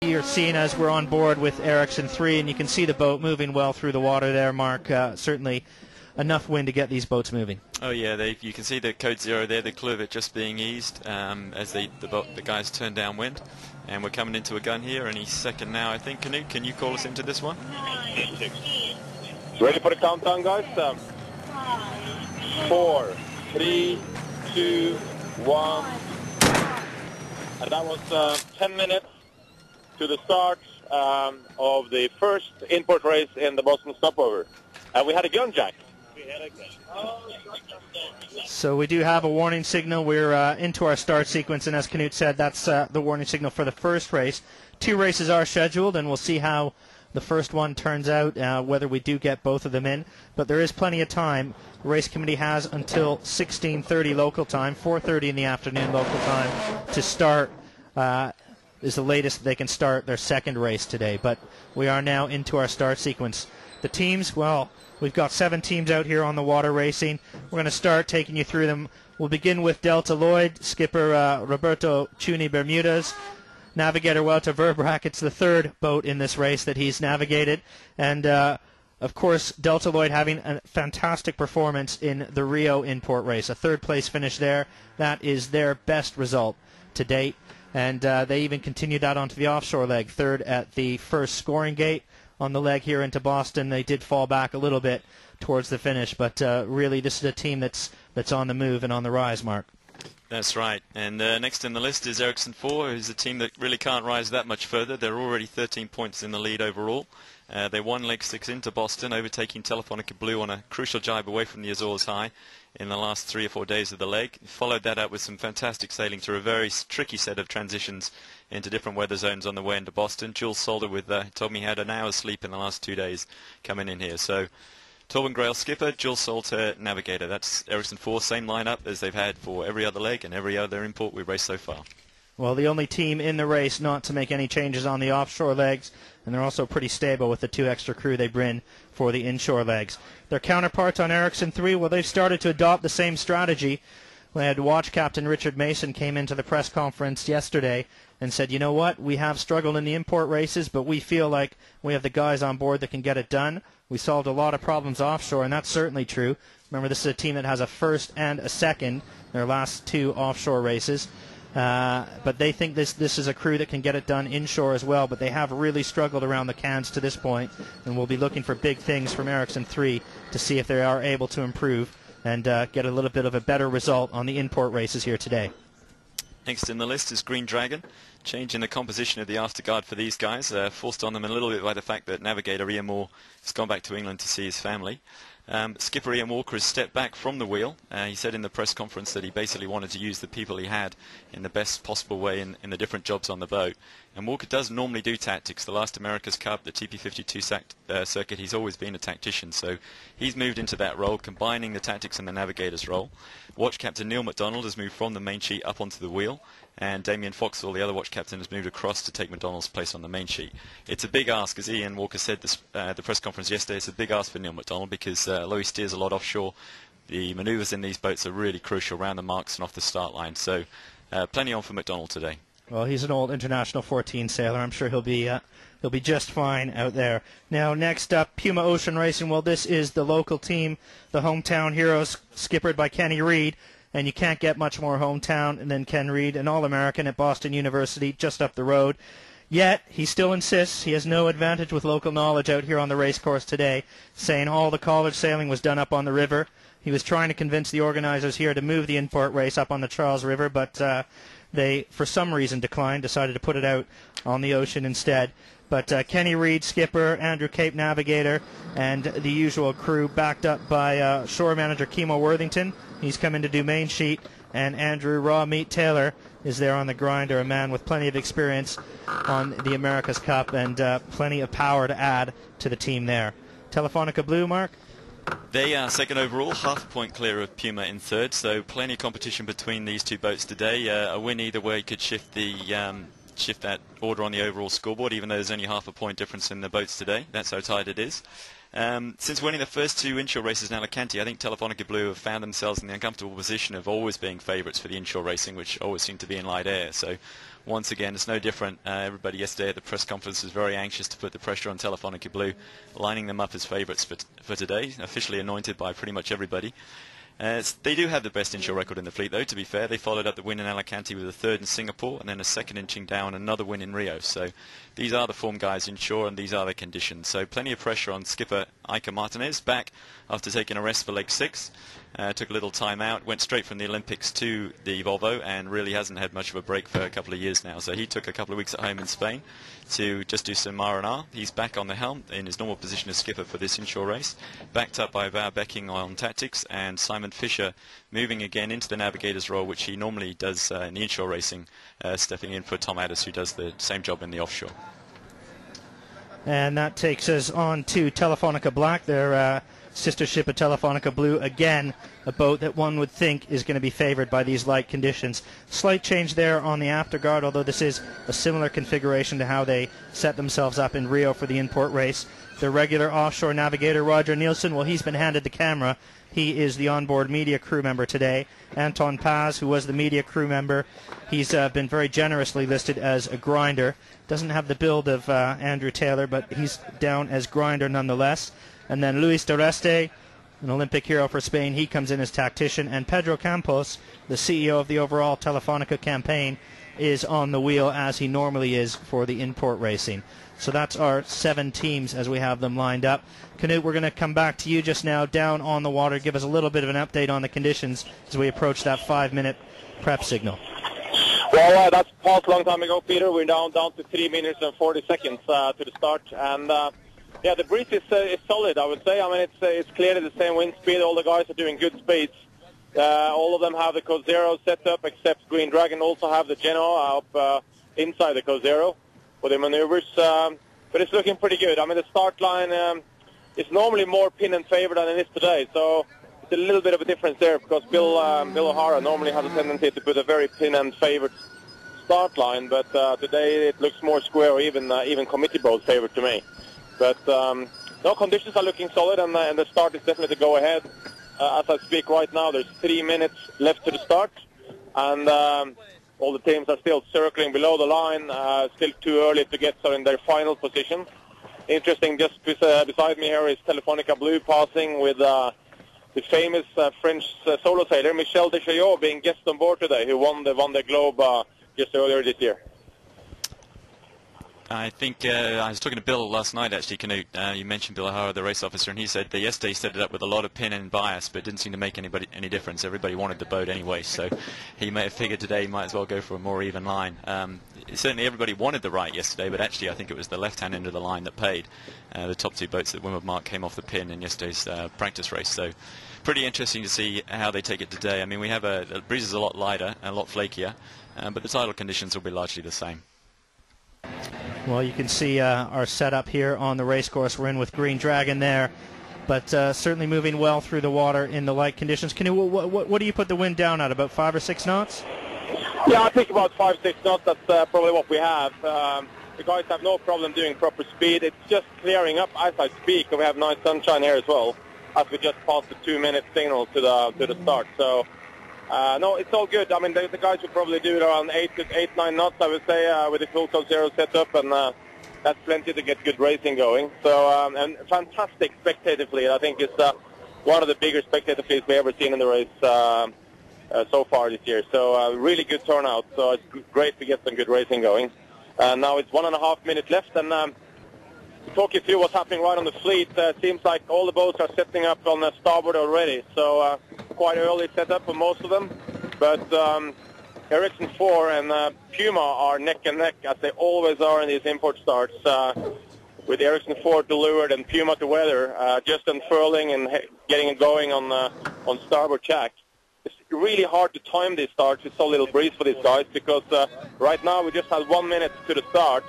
You're seeing as we're on board with Ericsson 3, and you can see the boat moving well through the water there, Mark. Certainly enough wind to get these boats moving. Oh yeah, you can see the code 0 there, the clue of it just being eased as the guys turn downwind. And we're coming into a gun here, and he's second now, I think. Canute, can you call us into this one? Ready for the countdown, guys? 4, 3, 2, 1. And that was 10 minutes to the start of the first import race in the Boston stopover. And we had a gun jack. So we do have a warning signal. We're into our start sequence, and as Canute said, that's the warning signal for the first race. 2 races are scheduled, and we'll see how the first one turns out, whether we do get both of them in. But there is plenty of time. The race committee has until 16:30 local time, 4:30 in the afternoon local time, to start. Is the latest they can start their second race today. But we are now into our start sequence. The teams, well, we've got 7 teams out here on the water racing. We're going to start taking you through them. We'll begin with Delta Lloyd, skipper Roberto Chuni Bermudez, navigator Walter Verbrack. It's the 3rd boat in this race that he's navigated. And, of course, Delta Lloyd having a fantastic performance in the Rio import race. A 3rd place finish there. That is their best result to date. And they even continued that onto the offshore leg, 3rd at the first scoring gate. On the leg here into Boston, they did fall back a little bit towards the finish, but really this is a team that's on the move and on the rise, Mark. That's right. And next in the list is Ericsson 4, who's a team that really can't rise that much further. They're already 13 points in the lead overall. They won leg 6 into Boston, overtaking Telefonica Blue on a crucial jibe away from the Azores High in the last 3 or 4 days of the leg. Followed that up with some fantastic sailing through a very tricky set of transitions into different weather zones on the way into Boston. Jules Solder told me he had an hour's sleep in the last 2 days coming in here. So Torben Grail skipper, Jules Solder navigator. That's Ericsson 4, same lineup as they've had for every other leg and every other import we've raced so far. Well, the only team in the race not to make any changes on the offshore legs, and they're also pretty stable with the 2 extra crew they bring for the inshore legs. Their counterparts on Ericsson 3, well, they've started to adopt the same strategy. We had watch captain Richard Mason came into the press conference yesterday and said, you know what, we have struggled in the import races, but we feel like we have the guys on board that can get it done. We solved a lot of problems offshore, and that's certainly true. Remember, this is a team that has a 1st and a 2nd in their last 2 offshore races. But they think this is a crew that can get it done inshore as well, but they have really struggled around the cans to this point, and we'll be looking for big things from Ericsson 3 to see if they are able to improve and get a little bit of a better result on the import races here today. Next in the list is Green Dragon. Change in the composition of the afterguard for these guys, forced on them a little bit by the fact that navigator Ian Moore has gone back to England to see his family. Skipper Ian Walker has stepped back from the wheel. He said in the press conference that he basically wanted to use the people he had in the best possible way in the different jobs on the boat. And Walker does normally do tactics. The last America's Cup, the TP52 circuit, he's always been a tactician. So he's moved into that role, combining the tactics and the navigator's role. Watch captain Neil MacDonald has moved from the main sheet up onto the wheel. And Damien Foxall, the other watch captain, has moved across to take MacDonald's place on the main sheet. It's a big ask, as Ian Walker said at the press conference yesterday. It's a big ask for Neil MacDonald because although he steers a lot offshore, the manoeuvres in these boats are really crucial around the marks and off the start line. So plenty on for MacDonald today. Well, he's an old International 14 sailor. I'm sure he'll be just fine out there. Now, next up, Puma Ocean Racing. Well, this is the local team, the hometown heroes, skippered by Kenny Reed. And you can't get much more hometown than Ken Reed, an All-American at Boston University, just up the road. Yet, he still insists he has no advantage with local knowledge out here on the race course today, saying all the college sailing was done up on the river. He was trying to convince the organizers here to move the import race up on the Charles River, but they, for some reason, decided to put it out on the ocean instead. But Kenny Reed, skipper, Andrew Cape, navigator, and the usual crew backed up by shore manager Kimo Worthington. He's come in to do main sheet, and Andrew Raw Meat Taylor is there on the grinder, a man with plenty of experience on the America's Cup and plenty of power to add to the team there. Telefonica Blue, Mark? They are second overall, half a point clear of Puma in 3rd, so plenty of competition between these 2 boats today. A win either way could shift that order on the overall scoreboard, even though there's only half a point difference in the boats today. That's how tight it is. Since winning the first 2 inshore races in Alicante, I think Telefonica Blue have found themselves in the uncomfortable position of always being favourites for the inshore racing, which always seem to be in light air. So once again, it's no different. Everybody yesterday at the press conference was very anxious to put the pressure on Telefonica Blue, lining them up as favourites for today, officially anointed by pretty much everybody. They do have the best inshore record in the fleet, though, to be fair. They followed up the win in Alicante with a 3rd in Singapore and then a 2nd in Qingdao and another win in Rio. So these are the form guys inshore and these are the conditions. So plenty of pressure on skipper Iker Martinez, back after taking a rest for leg 6. Took a little time out, went straight from the Olympics to the Volvo and really hasn't had much of a break for a couple of years now. So he took a couple of weeks at home in Spain to just do some R&R. He's back on the helm in his normal position as skipper for this inshore race, backed up by Val Becking on tactics and Simon Fisher moving again into the navigator's role, which he normally does in the inshore racing, stepping in for Tom Addis, who does the same job in the offshore. And that takes us on to Telefonica Black, their sister ship of Telefonica Blue. Again, a boat that one would think is going to be favoured by these light conditions. Slight change there on the afterguard, although this is a similar configuration to how they set themselves up in Rio for the import race. Their regular offshore navigator, Roger Nielsen, well, he's been handed the camera. He is the onboard media crew member today. Anton Paz, who was the media crew member, he's been very generously listed as a grinder. Doesn't have the build of Andrew Taylor, but he's down as grinder nonetheless. And then Luis Doreste, an Olympic hero for Spain, he comes in as tactician. And Pedro Campos, the CEO of the overall Telefonica campaign, is on the wheel as he normally is for the import racing. So that's our 7 teams as we have them lined up. Knut, we're going to come back to you just now down on the water. Give us a little bit of an update on the conditions as we approach that 5-minute prep signal. Well, that's passed a long time ago, Peter. We're down to 3 minutes and 40 seconds to the start. And yeah, the breeze is solid, I would say. I mean, it's clearly the same wind speed. All the guys are doing good speeds. All of them have the Code Zero set up, except Green Dragon also have the Genoa up inside the Code Zero for the maneuvers. But it's looking pretty good. I mean, the start line is normally more pin and favor than it is today. So it's a little bit of a difference there because Bill O'Hara normally has a tendency to put a very pin and favored start line. But today it looks more square, or even committee boat favored to me. But no, conditions are looking solid, and the start is definitely to go ahead. As I speak right now, there's 3 minutes left to the start, and all the teams are still circling below the line. Still too early to get in their final position. Interesting, just beside me here is Telefonica Blue passing with the famous French solo sailor Michel Deschayot being guest on board today, who won the Globe just earlier this year. I think I was talking to Bill last night, actually, Knut. You mentioned Bill O'Hara, the race officer, and he said that yesterday he set it up with a lot of pin and bias, but it didn't seem to make any difference. Everybody wanted the boat anyway, so he may have figured today he might as well go for a more even line. Certainly everybody wanted the right yesterday, but actually I think it was the left-hand end of the line that paid. The top 2 boats that Wimmer Mark came off the pin in yesterday's practice race, so pretty interesting to see how they take it today. I mean, we have the breeze is a lot lighter and a lot flakier, but the tidal conditions will be largely the same. Well, you can see our setup here on the race course. We're in with Green Dragon there, but certainly moving well through the water in the light conditions. What do you put the wind down at, about 5 or 6 knots? Yeah, I think about 5-6 knots. That's probably what we have. The guys have no problem doing proper speed. It's just clearing up as I speak, and we have nice sunshine here as well, as we just passed the 2-minute signal to the start. So. No, it's all good. I mean, the guys will probably do it around 8-9 knots, I would say, with the full Code Zero setup, and that's plenty to get good racing going. So, and fantastic spectator fleet. I think it's one of the bigger spectator fleets we've ever seen in the race so far this year. So, really good turnout. So, it's great to get some good racing going. Now it's 1.5 minutes left, and to talk you through what's happening right on the fleet, seems like all the boats are setting up on the starboard already. So quite early setup for most of them. But Ericsson 4 and Puma are neck and neck, as they always are in these import starts, with Ericsson 4 to leeward and Puma to weather, just unfurling and getting it going on starboard jack. It's really hard to time these starts with so little breeze for these guys, because right now we just have 1 minute to the start.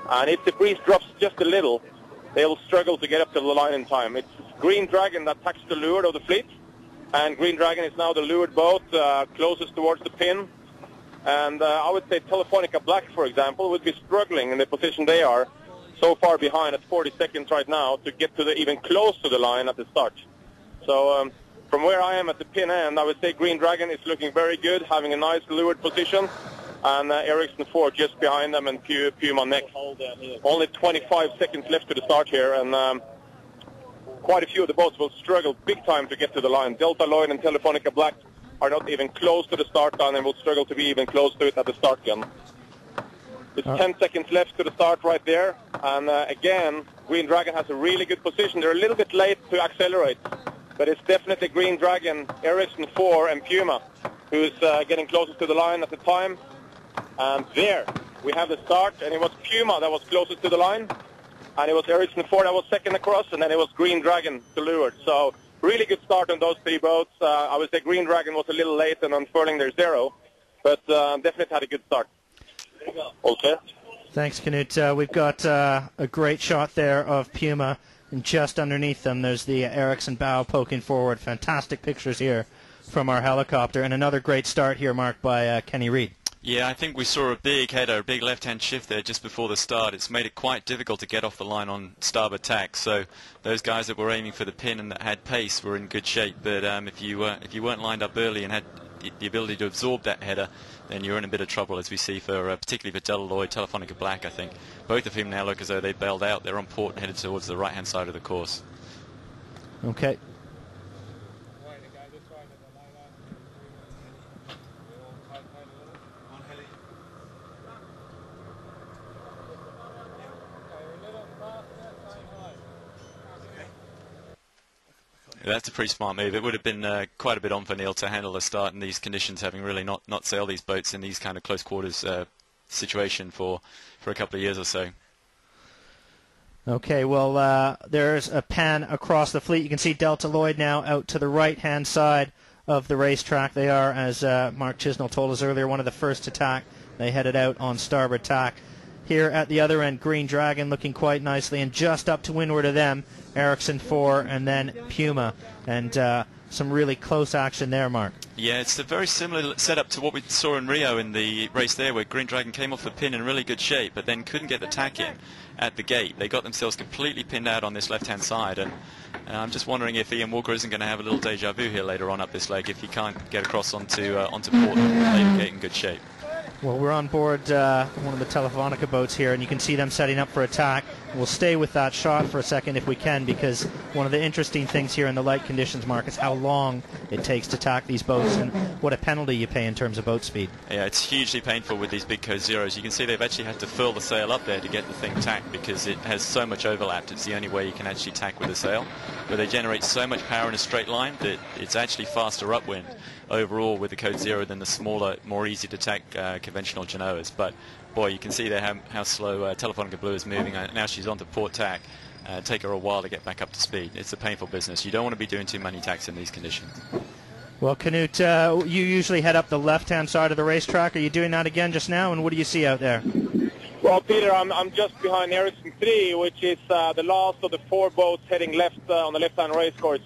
And if the breeze drops just a little, they'll struggle to get up to the line in time. It's Green Dragon that tacks the leeward of the fleet, and Green Dragon is now the leeward boat closest towards the pin. And I would say Telefonica Black, for example, would be struggling in the position they are so far behind at 40 seconds right now to get to even close to the line at the start. So from where I am at the pin end, I would say Green Dragon is looking very good, having a nice leeward position, and Ericsson 4 just behind them, and Puma next. Only 25 seconds left to the start here, and quite a few of the boats will struggle big time to get to the line. Delta Lloyd and Telefonica Black are not even close to the start gun and will struggle to be even close to it at the start gun. It's 10 seconds left to the start right there, and again, Green Dragon has a really good position. They're a little bit late to accelerate, but it's definitely Green Dragon, Ericsson 4 and Puma who's getting closest to the line at the time. And there we have the start, and it was Puma that was closest to the line, and it was Ericsson 4 that was second across, and then it was Green Dragon to leeward. So really good start on those three boats. I would say Green Dragon was a little late and unfurling their zero, but definitely had a good start. Okay. Thanks, Knut. We've got a great shot there of Puma, and just underneath them there's the Ericsson bow poking forward. Fantastic pictures here from our helicopter, and another great start here marked by Kenny Reed. Yeah, I think we saw a big header, a big left-hand shift there just before the start. It's made it quite difficult to get off the line on starboard tack. So those guys that were aiming for the pin and that had pace were in good shape. But if you weren't lined up early and had the ability to absorb that header, then you're in a bit of trouble, as we see for particularly for Delta Lloyd, Telefonica Black, I think. Both of whom now look as though they bailed out. They're on port and headed towards the right-hand side of the course. Okay. That's a pretty smart move. It would have been quite a bit on for Neil to handle the start in these conditions, having really not sailed these boats in these kind of close quarters situation for a couple of years or so. Okay, well, there's a pan across the fleet. You can see Delta Lloyd now out to the right-hand side of the racetrack. They are, as Mark Chisnell told us earlier, one of the first to tack. They headed out on starboard tack. Here at the other end, Green Dragon looking quite nicely, and just up to windward of them, Ericsson 4 and then Puma, and some really close action there, Mark. Yeah, it's a very similar setup to what we saw in Rio in the race there, where Green Dragon came off the pin in really good shape, but then couldn't get the tack in at the gate. They got themselves completely pinned out on this left-hand side, and I'm just wondering if Ian Walker isn't going to have a little deja vu here later on up this leg if he can't get across onto port and leave the gate in good shape. Well, we're on board one of the Telefonica boats here, and you can see them setting up for attack. We'll stay with that shot for a second if we can, because one of the interesting things here in the light conditions, Mark, is how long it takes to tack these boats and what a penalty you pay in terms of boat speed. Yeah, it's hugely painful with these big Code Zeros. You can see they've actually had to furl the sail up there to get the thing tacked because it has so much overlap. It's the only way you can actually tack with the sail. But they generate so much power in a straight line that it's actually faster upwind overall with the Code Zero than the smaller, more easy to tack conventional Genoas. But boy, you can see there how slow Telefonica Blue is moving. Now she's onto port tack. Take her a while to get back up to speed. It's a painful business. You don't want to be doing too many tacks in these conditions. Well, Knut, you usually head up the left-hand side of the racetrack. Are you doing that again just now, and what do you see out there? Well, Peter, I'm just behind Ericsson 3, which is the last of the four boats heading left on the left-hand race course.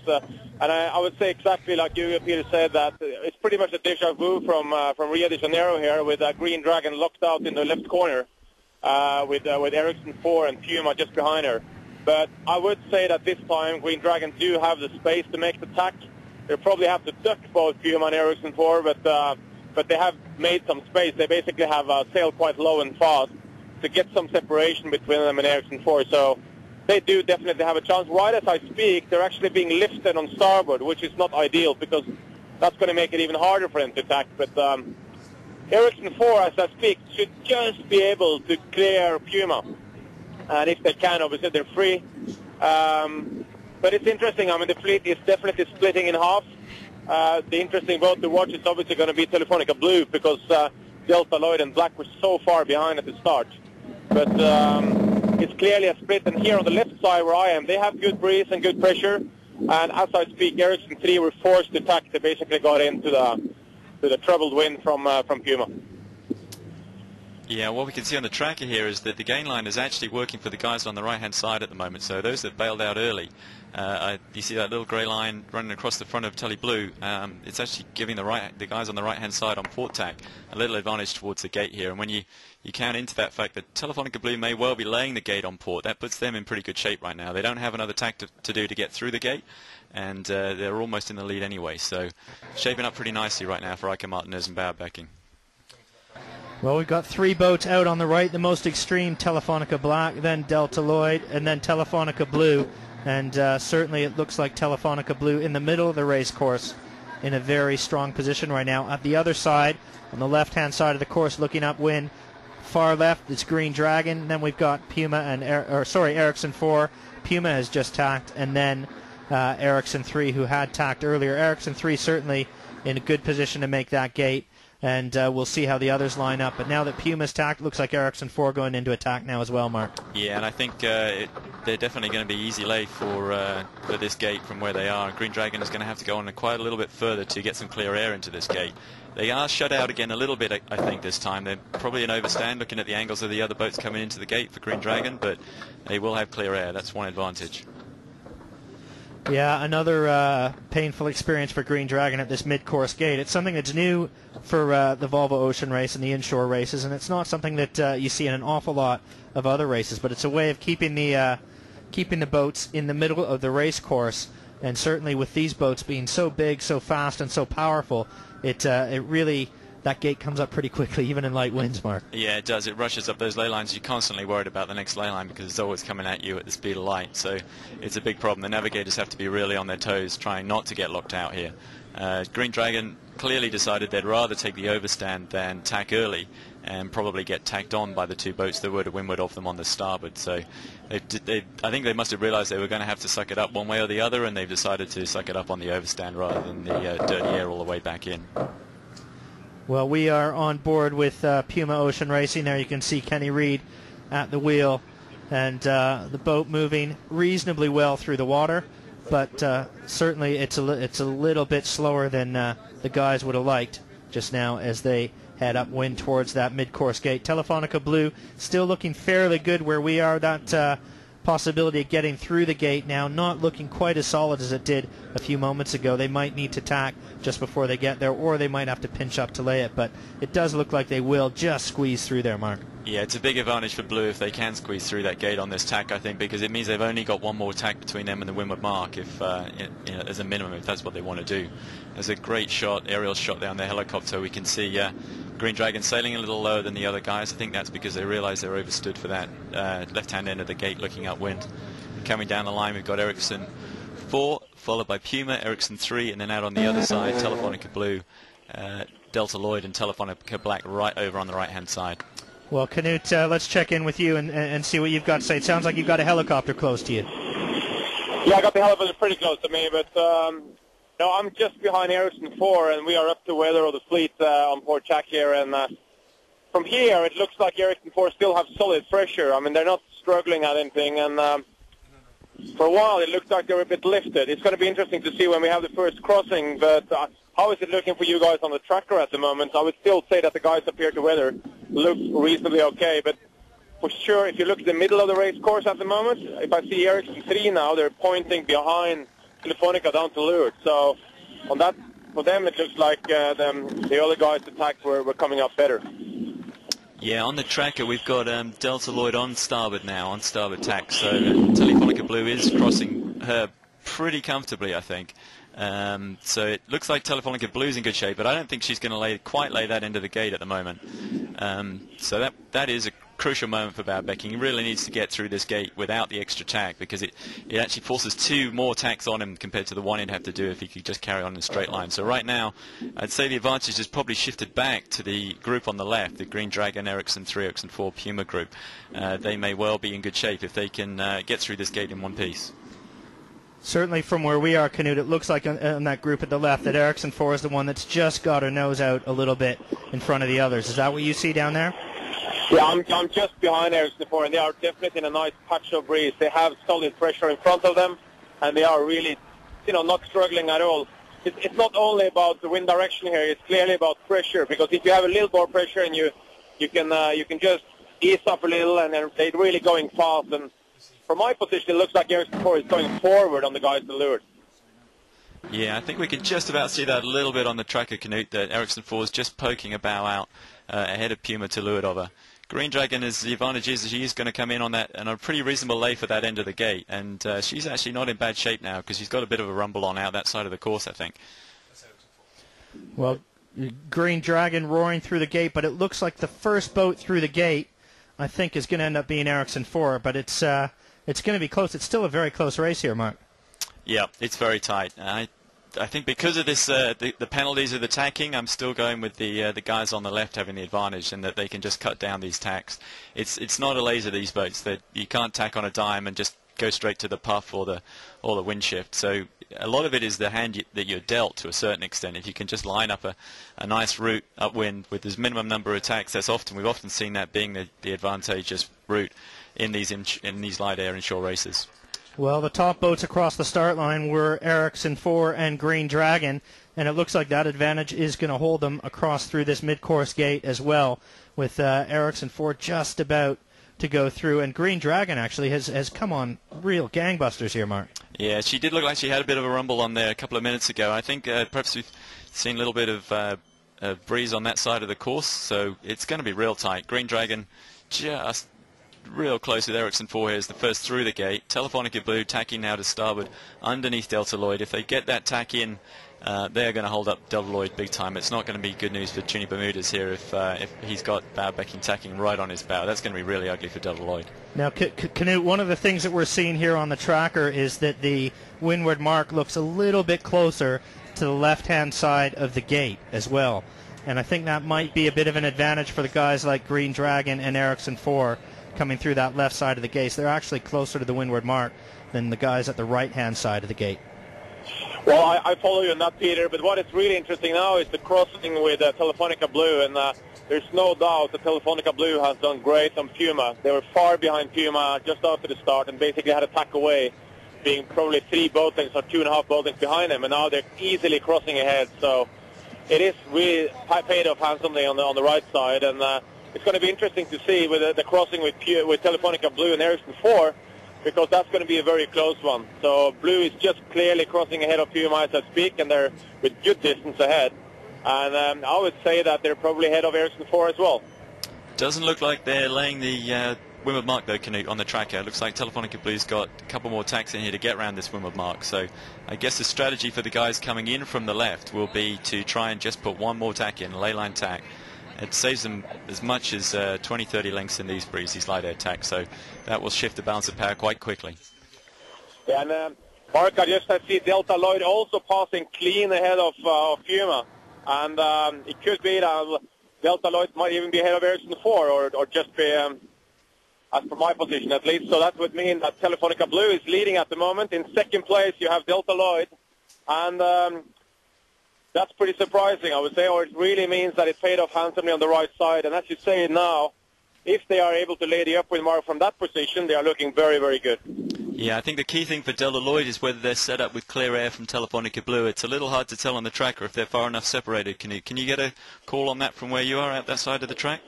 And I would say exactly like you, Peter, said that it's pretty much a deja vu from Rio de Janeiro here, with Green Dragon locked out in the left corner with Ericsson 4 and Puma just behind her. But I would say that this time Green Dragon do have the space to make the tack. They'll probably have to duck both Puma and Ericsson 4, but they have made some space. They basically have sailed quite low and fast to get some separation between them and Ericsson 4. So they do definitely have a chance. Right as I speak, they're actually being lifted on starboard, which is not ideal because that's going to make it even harder for them to attack. But Ericsson 4, as I speak, should just be able to clear Puma. And if they can, obviously, they're free. But it's interesting. I mean, the fleet is definitely splitting in half. The interesting boat to watch is obviously going to be Telefonica Blue because Delta Lloyd and Black were so far behind at the start. But it's clearly a split. And here on the left side where I am, they have good breeze and good pressure. And as I speak, Ericsson 3 were forced to tack. They basically got into the troubled wind from Puma. Yeah, what we can see on the tracker here is that the gain line is actually working for the guys on the right-hand side at the moment. So those that bailed out early, you see that little grey line running across the front of Tele Blue. It's actually giving the guys on the right-hand side on port tack a little advantage towards the gate here. And when you count into that fact that Telefonica Blue may well be laying the gate on port, that puts them in pretty good shape right now. They don't have another tack to do to get through the gate, and they're almost in the lead anyway. So shaping up pretty nicely right now for Iker Martinez and Bauer Becking. Well, we've got 3 boats out on the right, the most extreme, Telefonica Black, then Delta Lloyd, and then Telefonica Blue. And certainly it looks like Telefonica Blue in the middle of the race course in a very strong position right now. At the other side, on the left-hand side of the course, looking upwind, far left, it's Green Dragon. Then we've got Puma and, Ericsson 4. Puma has just tacked, and then Ericsson 3, who had tacked earlier. Ericsson 3 certainly in a good position to make that gate. And we'll see how the others line up. But now that Puma's tacked, looks like Ericsson 4 going into attack now as well, Mark. Yeah, and I think they're definitely going to be easy lay for this gate from where they are. Green Dragon is going to have to go on quite a little bit further to get some clear air into this gate. They are shut out again a little bit, I think, this time. They're probably an overstand looking at the angles of the other boats coming into the gate for Green Dragon, but they will have clear air. That's one advantage. Yeah, another painful experience for Green Dragon at this mid-course gate. It's something that's new for the Volvo Ocean race and the inshore races, and it's not something that you see in an awful lot of other races, but it's a way of keeping the boats in the middle of the race course. And certainly with these boats being so big, so fast, and so powerful, it really, that gate comes up pretty quickly, even in light winds, Mark. Yeah, it does. It rushes up those ley lines. You're constantly worried about the next ley line because it's always coming at you at the speed of light. So it's a big problem. The navigators have to be really on their toes, trying not to get locked out here. Green Dragon clearly decided they'd rather take the overstand than tack early and probably get tacked on by the 2 boats that were to windward of them on the starboard. So I think they must have realized they were going to have to suck it up one way or the other, and they've decided to suck it up on the overstand rather than the dirty air all the way back in. Well, we are on board with Puma Ocean Racing. There you can see Kenny Reed at the wheel, and the boat moving reasonably well through the water, but certainly it's a little bit slower than the guys would have liked just now as they head upwind towards that mid-course gate. Telefonica Blue still looking fairly good where we are. That possibility of getting through the gate now not looking quite as solid as it did a few moments ago. They might need to tack just before they get there, or they might have to pinch up to lay it, but it does look like they will just squeeze through there, Mark. Yeah, it's a big advantage for Blue if they can squeeze through that gate on this tack, I think, because it means they've only got one more tack between them and the windward mark, if as a minimum, if that's what they want to do. There's a great shot, aerial shot there on the helicopter. We can see Green Dragon sailing a little lower than the other guys. I think that's because they realize they're overstood for that left-hand end of the gate looking upwind. Coming down the line, we've got Ericsson 4, followed by Puma, Ericsson 3, and then out on the other side, Telefonica Blue, Delta Lloyd, and Telefonica Black right over on the right-hand side. Well, Knut, let's check in with you and see what you've got to say. It sounds like you've got a helicopter close to you. Yeah, I got the helicopter pretty close to me, but no, I'm just behind Ericsson 4, and we are up to weather of the fleet on port tack here. And from here, it looks like Ericsson 4 still have solid pressure. I mean, they're not struggling at anything, and for a while it looks like they're a bit lifted. It's going to be interesting to see when we have the first crossing, but how is it looking for you guys on the tracker at the moment? I would still say that the guys up here to weather look reasonably okay, but for sure, if you look at the middle of the race course at the moment, if I see Ericsson 3 now, they're pointing behind Telefonica down to leeward. So on that, for them, it looks like the other guys attacked were coming up better. Yeah, on the tracker we've got Delta Lloyd on starboard now, on starboard tack. So Telefonica Blue is crossing her pretty comfortably, I think. So it looks like Telefonica Blue's in good shape, but I don't think she's going to quite lay that into the gate at the moment. So that is a crucial moment for Bauer Becking. He really needs to get through this gate without the extra tack, because it actually forces 2 more tacks on him compared to the one he'd have to do if he could just carry on in a straight line. So right now, I'd say the advantage is probably shifted back to the group on the left, the Green Dragon, Ericsson 3, Ericsson 4, Puma group. They may well be in good shape if they can get through this gate in one piece. Certainly from where we are, Knut, it looks like on that group at the left that Ericsson 4 is the one that's just got her nose out a little bit in front of the others. Is that what you see down there? Yeah, I'm just behind Ericsson 4, and they are definitely in a nice patch of breeze. They have solid pressure in front of them, and they are really, not struggling at all. It's not only about the wind direction here, it's clearly about pressure, because if you have a little more pressure and you you can just ease up a little, and they're really going fast. And from my position, it looks like Ericsson 4 is going forward on the guys to leeward. Yeah, I think we can just about see that a little bit on the tracker, Knut, that Ericsson 4 is just poking a bow out ahead of Puma to leeward of her. Green Dragon, is the advantage is that she's going to come in on that and a pretty reasonable lay for that end of the gate, and she's actually not in bad shape now because she's got a bit of a rumble on out that side of the course, I think. Well, Green Dragon roaring through the gate, but it looks like the first boat through the gate, I think, is going to end up being Ericsson 4, but it's going to be close. It's still a very close race here, Mark. Yeah, it's very tight. I think because of this, the penalties of the tacking, I'm still going with the guys on the left having the advantage, and that they can just cut down these tacks. It's not a laser, these boats, that you can't tack on a dime and just go straight to the puff or the wind shift. So a lot of it is the hand that you're dealt to a certain extent. If you can just line up a nice route upwind with this minimum number of tacks, we've often seen that being the advantageous route in these light air inshore races. Well, the top boats across the start line were Ericsson 4 and Green Dragon, and it looks like that advantage is going to hold them across through this mid-course gate as well, with Ericsson 4 just about to go through, and Green Dragon actually has come on real gangbusters here, Mark. Yeah, she did look like she had a bit of a rumble on there a couple of minutes ago. I think perhaps we've seen a little bit of a breeze on that side of the course, so it's going to be real tight. Green Dragon just real close with Ericsson 4 here as the first through the gate. Telefonica Blue tacking now to starboard underneath Delta Lloyd. If they get that tack in, they're going to hold up Delta Lloyd big time. It's not going to be good news for Trini Bermudez here if he's got bow backing tacking right on his bow. That's going to be really ugly for Delta Lloyd. Now, Knut, one of the things that we're seeing here on the tracker is that the windward mark looks a little bit closer to the left-hand side of the gate as well. And I think that might be a bit of an advantage for the guys like Green Dragon and Ericsson 4 coming through that left side of the gate. So they're actually closer to the windward mark than the guys at the right-hand side of the gate. Well, I follow you on that, Peter, but what is really interesting now is the crossing with Telefonica Blue, and there's no doubt that Telefonica Blue has done great on Puma. They were far behind Puma just after the start and basically had a tack away, being probably 3 boat lengths or 2.5 boat lengths behind them, and now they're easily crossing ahead. So it is really paid off handsomely on the right side, and it's going to be interesting to see with the crossing with Telefonica Blue and Ericsson 4, because that's going to be a very close one. So Blue is just clearly crossing ahead of Puma as I speak, and they're with good distance ahead. And I would say that they're probably ahead of Ericsson 4 as well. Doesn't look like they're laying the windward mark though, Knut, on the tracker. It looks like Telefonica Blue's got a couple more tacks in here to get around this windward mark. So I guess the strategy for the guys coming in from the left will be to try and just put one more tack in, a ley line tack. It saves them as much as 20-30 lengths in these light air tacks, so that will shift the balance of power quite quickly. Yeah, and Mark, I just see Delta Lloyd also passing clean ahead of Puma, and it could be that Delta Lloyd might even be ahead of Ericsson 4, or just be, as for my position at least. So that would mean that Telefonica Blue is leading at the moment. In second place, you have Delta Lloyd, and that's pretty surprising, I would say, or it really means that it paid off handsomely on the right side. And as you say now, if they are able to lay the upwind mark from that position, they are looking very, very good. Yeah, I think the key thing for Delta Lloyd is whether they're set up with clear air from Telefonica Blue. It's a little hard to tell on the tracker if they're far enough separated. Can you get a call on that from where you are at that side of the track?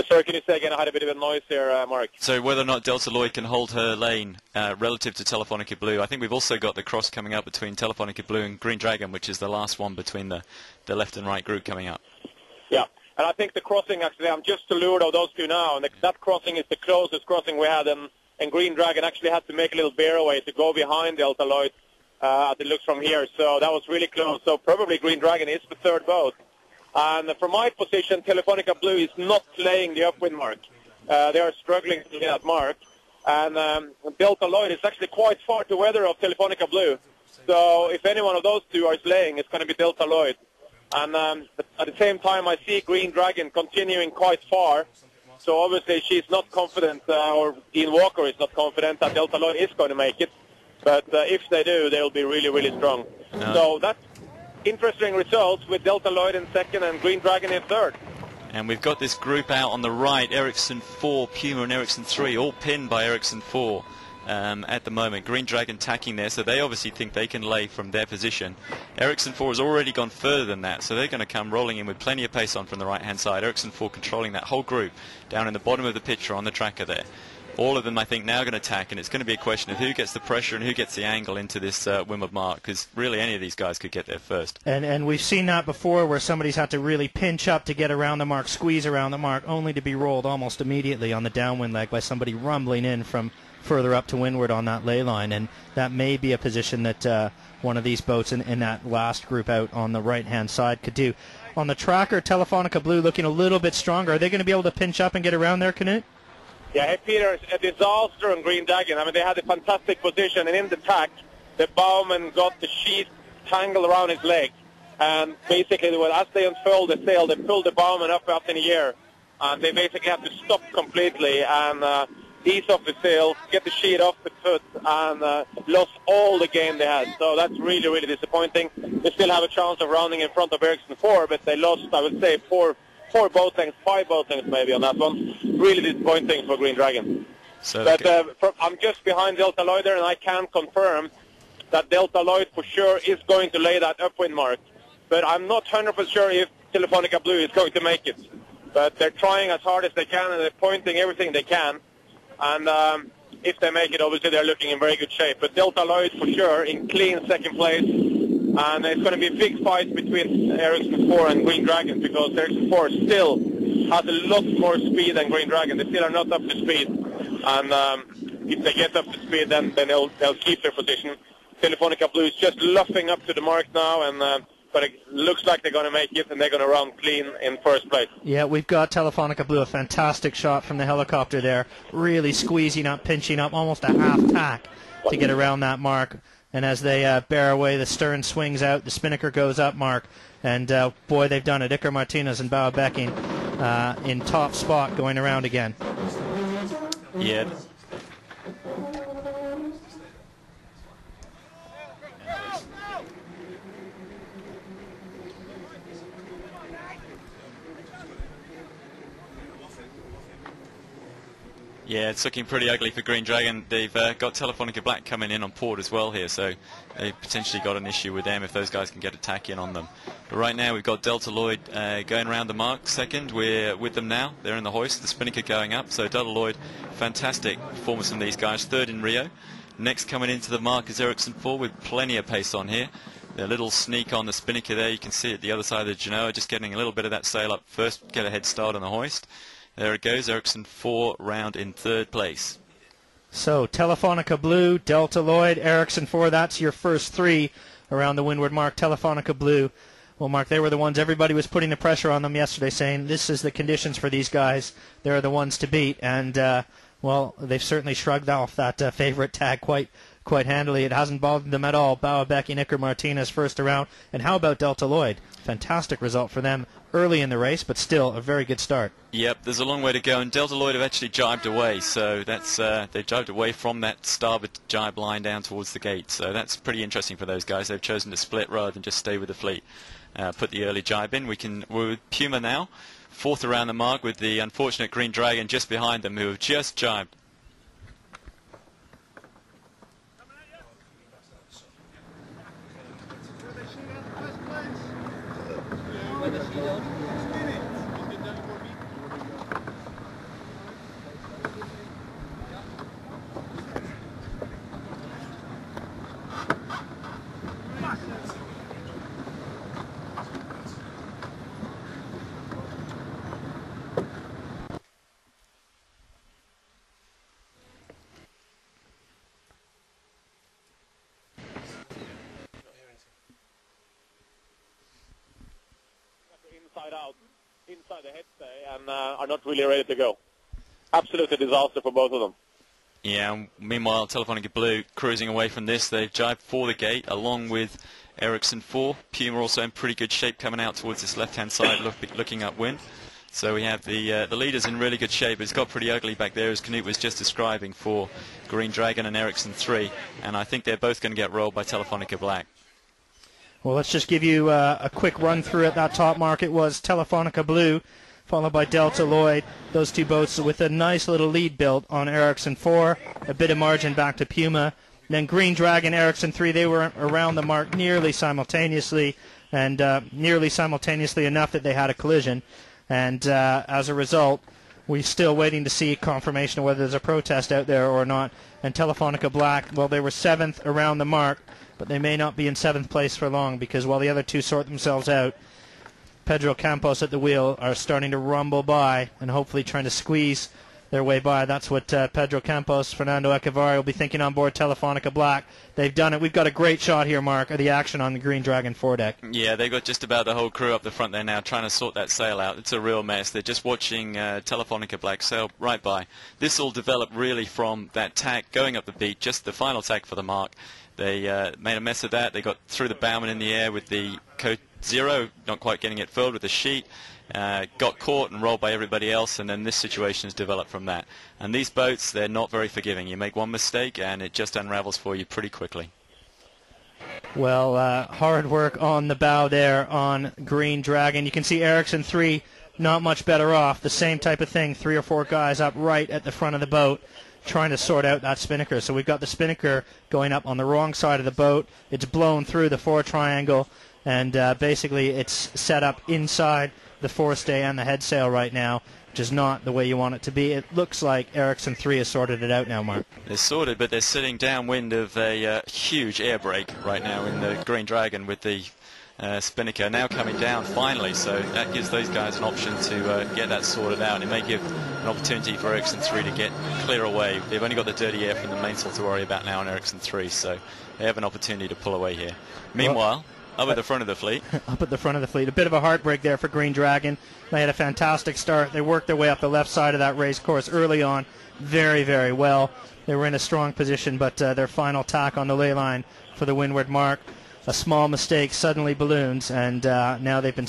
Sorry, can you say again? I had a bit of a noise here, Mark. So whether or not Delta Lloyd can hold her lane relative to Telefonica Blue. I think we've also got the cross coming up between Telefonica Blue and Green Dragon, which is the last one between the left and right group coming up. Yeah, and I think the crossing, actually, I'm just to leeward of those two now, and that crossing is the closest crossing we had, and Green Dragon actually had to make a little bear away to go behind Delta Lloyd, as it looks from here. So that was really close. So probably Green Dragon is the third boat. And from my position, Telefonica Blue is not playing the upwind mark. They are struggling to get that mark. And Delta Lloyd is actually quite far to weather of Telefonica Blue. So if any one of those two are slaying, it's going to be Delta Lloyd. And at the same time, I see Green Dragon continuing quite far. So obviously she's not confident, or Ian Walker is not confident that Delta Lloyd is going to make it. But if they do, they'll be really, really strong. No. So that's interesting results with Delta Lloyd in second and Green Dragon in third. And we've got this group out on the right, Ericsson 4, Puma and Ericsson 3, all pinned by Ericsson 4. at the moment. Green Dragon tacking there, so they obviously think they can lay from their position. Ericsson 4 has already gone further than that, so they're going to come rolling in with plenty of pace on from the right-hand side. Ericsson 4 controlling that whole group down in the bottom of the picture on the tracker there. All of them, I think, now going to attack, and it's going to be a question of who gets the pressure and who gets the angle into this Wimmer mark, because really any of these guys could get there first. And we've seen that before, where somebody's had to really pinch up to get around the mark, squeeze around the mark, only to be rolled almost immediately on the downwind leg by somebody rumbling in from further up to windward on that ley line. And that may be a position that one of these boats in that last group out on the right-hand side could do. On the tracker, Telefonica Blue looking a little bit stronger. Are they going to be able to pinch up and get around there, Knut? Yeah, hey Peter, a disaster on Green Dragon. I mean, they had a fantastic position, and in the tack, the bowman got the sheet tangled around his leg. And basically, as they unfurled the sail, they pulled the bowman up in the air. And they basically have to stop completely and ease off the sail, get the sheet off the foot, and lost all the game they had. So that's really, really disappointing. They still have a chance of rounding in front of Ericsson 4, but they lost, I would say, four boat lengths, 5 boat lengths maybe on that one. Really disappointing for Green Dragon. So but I'm just behind Delta Lloyd there, and I can confirm that Delta Lloyd for sure is going to lay that upwind mark. But I'm not 100% sure if Telefonica Blue is going to make it. But they're trying as hard as they can, and they're pointing everything they can. And if they make it, obviously they're looking in very good shape. But Delta Lloyd for sure in clean second place. And it's going to be a big fight between Ericsson 4 and Green Dragon, because Ericsson 4 still has a lot more speed than Green Dragon. They still are not up to speed. And if they get up to speed, then they'll keep their position. Telefonica Blue is just luffing up to the mark now, and but it looks like they're going to make it, and they're going to run clean in first place. Yeah, we've got Telefonica Blue, a fantastic shot from the helicopter there, really squeezing up, pinching up, almost a half tack to get around that mark. And as they bear away, the stern swings out, the spinnaker goes up, Mark. And, boy, they've done it. Iker Martinez and Bao Becking in top spot going around again. Yeah. Yeah, it's looking pretty ugly for Green Dragon. They've got Telefonica Black coming in on port as well here, so they potentially got an issue with them if those guys can get a tack in on them. But right now we've got Delta Lloyd going around the mark second. We're with them now. They're in the hoist, the spinnaker going up. So Delta Lloyd, fantastic performance from these guys. Third in Rio. Next coming into the mark is Ericsson 4 with plenty of pace on here. The little sneak on the spinnaker there, you can see at the other side of the Genoa, just getting a little bit of that sail up first, get a head start on the hoist. There it goes, Ericsson 4 round in third place. So Telefonica Blue, Delta Lloyd, Ericsson 4, that's your first 3 around the windward mark. Telefonica Blue, well, Mark, they were the ones everybody was putting the pressure on them yesterday, saying this is the conditions for these guys. They're the ones to beat. And, well, they've certainly shrugged off that favorite tag quite handily. It hasn't bothered them at all. Bao Becking, Iker Martinez first around. And how about Delta Lloyd? Fantastic result for them early in the race, but still a very good start. Yep, there's a long way to go, and Delta Lloyd have actually jibed away, so that's they've jibed away from that starboard jibe line down towards the gate, so that's pretty interesting for those guys. They've chosen to split rather than just stay with the fleet. Put the early jibe in. We're with Puma now, fourth around the mark, with the unfortunate Green Dragon just behind them, who have just jibed. Inside the headstay and are not really ready to go. Absolute disaster for both of them. Yeah, meanwhile, Telefonica Blue cruising away from this. They've jibed for the gate along with Ericsson 4. Puma also in pretty good shape coming out towards this left-hand side looking upwind. So we have the leaders in really good shape. It's got pretty ugly back there, as Knut was just describing, for Green Dragon and Ericsson 3. And I think they're both going to get rolled by Telefonica Black. Well, let's just give you a quick run through at that top mark. It was Telefonica Blue followed by Delta Lloyd. Those two boats with a nice little lead built on Ericsson 4, a bit of margin back to Puma. Then Green Dragon, Ericsson 3, they were around the mark nearly simultaneously, and nearly simultaneously enough that they had a collision. And as a result, we're still waiting to see confirmation of whether there's a protest out there or not. And Telefonica Black, well, they were 7th around the mark, but they may not be in 7th place for long, because while the other two sort themselves out, Pedro Campos at the wheel are starting to rumble by and hopefully trying to squeeze their way by. That's what Pedro Campos, Fernando Echevarri will be thinking on board Telefonica Black. They've done it. We've got a great shot here, Mark, of the action on the Green Dragon foredeck. Yeah, they've got just about the whole crew up the front there now trying to sort that sail out. It's a real mess. They're just watching Telefonica Black sail right by. This all developed really from that tack going up the beat, just the final tack for the mark. They made a mess of that. They got through the bowman in the air with the Coat Zero, not quite getting it filled with the sheet. Got caught and rolled by everybody else, and then this situation has developed from that. And these boats, they're not very forgiving. You make one mistake and it just unravels for you pretty quickly. Well, hard work on the bow there on Green Dragon. You can see Ericsson 3 not much better off. The same type of thing, 3 or 4 guys up right at the front of the boat trying to sort out that spinnaker. So we've got the spinnaker going up on the wrong side of the boat. It's blown through the fore triangle, and basically it's set up inside the forestay and the head sail right now, which is not the way you want it to be. It looks like Ericsson 3 has sorted it out now, Mark. They're sorted, but they're sitting downwind of a huge air brake right now in the Green Dragon with the spinnaker now coming down finally, so that gives those guys an option to get that sorted out. It may give an opportunity for Ericsson 3 to get clear away. They've only got the dirty air from the mainsail to worry about now on Ericsson 3, so they have an opportunity to pull away here. Meanwhile, up at the front of the fleet. Up at the front of the fleet. A bit of a heartbreak there for Green Dragon. They had a fantastic start. They worked their way up the left side of that race course early on very, very well. They were in a strong position, but their final tack on the ley line for the windward mark, a small mistake, suddenly balloons, and now they've been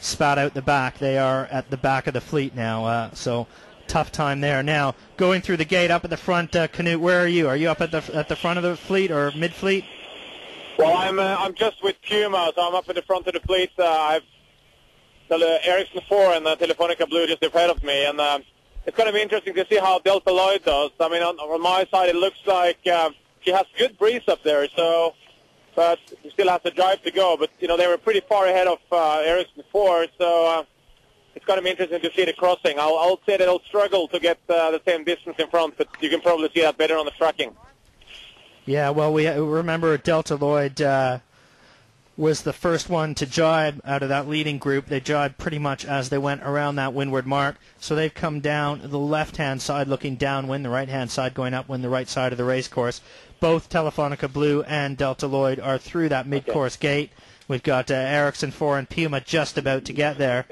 spat out the back. They are at the back of the fleet now, so tough time there. Now, going through the gate up at the front, Canute, where are you? Are you up at the front of the fleet or mid-fleet? Well, I'm just with Puma, so I'm up at the front of the fleet. I've the Ericsson 4 and the Telefonica Blue just ahead of me, and it's going to be interesting to see how Delta Lloyd does. I mean, on my side, it looks like she has good breeze up there, so but he still has a drive to go. But, you know, they were pretty far ahead of Ericsson 4, so it's going to be interesting to see the crossing. I'll say that they'll struggle to get the same distance in front, but you can probably see that better on the tracking. Yeah, well, we remember Delta Lloyd was the first one to jibe out of that leading group. They jibed pretty much as they went around that windward mark. So they've come down the left-hand side looking downwind, the right-hand side going upwind, the right side of the race course. Both Telefonica Blue and Delta Lloyd are through that mid-course gate. We've got Ericsson 4 and Puma just about to get there.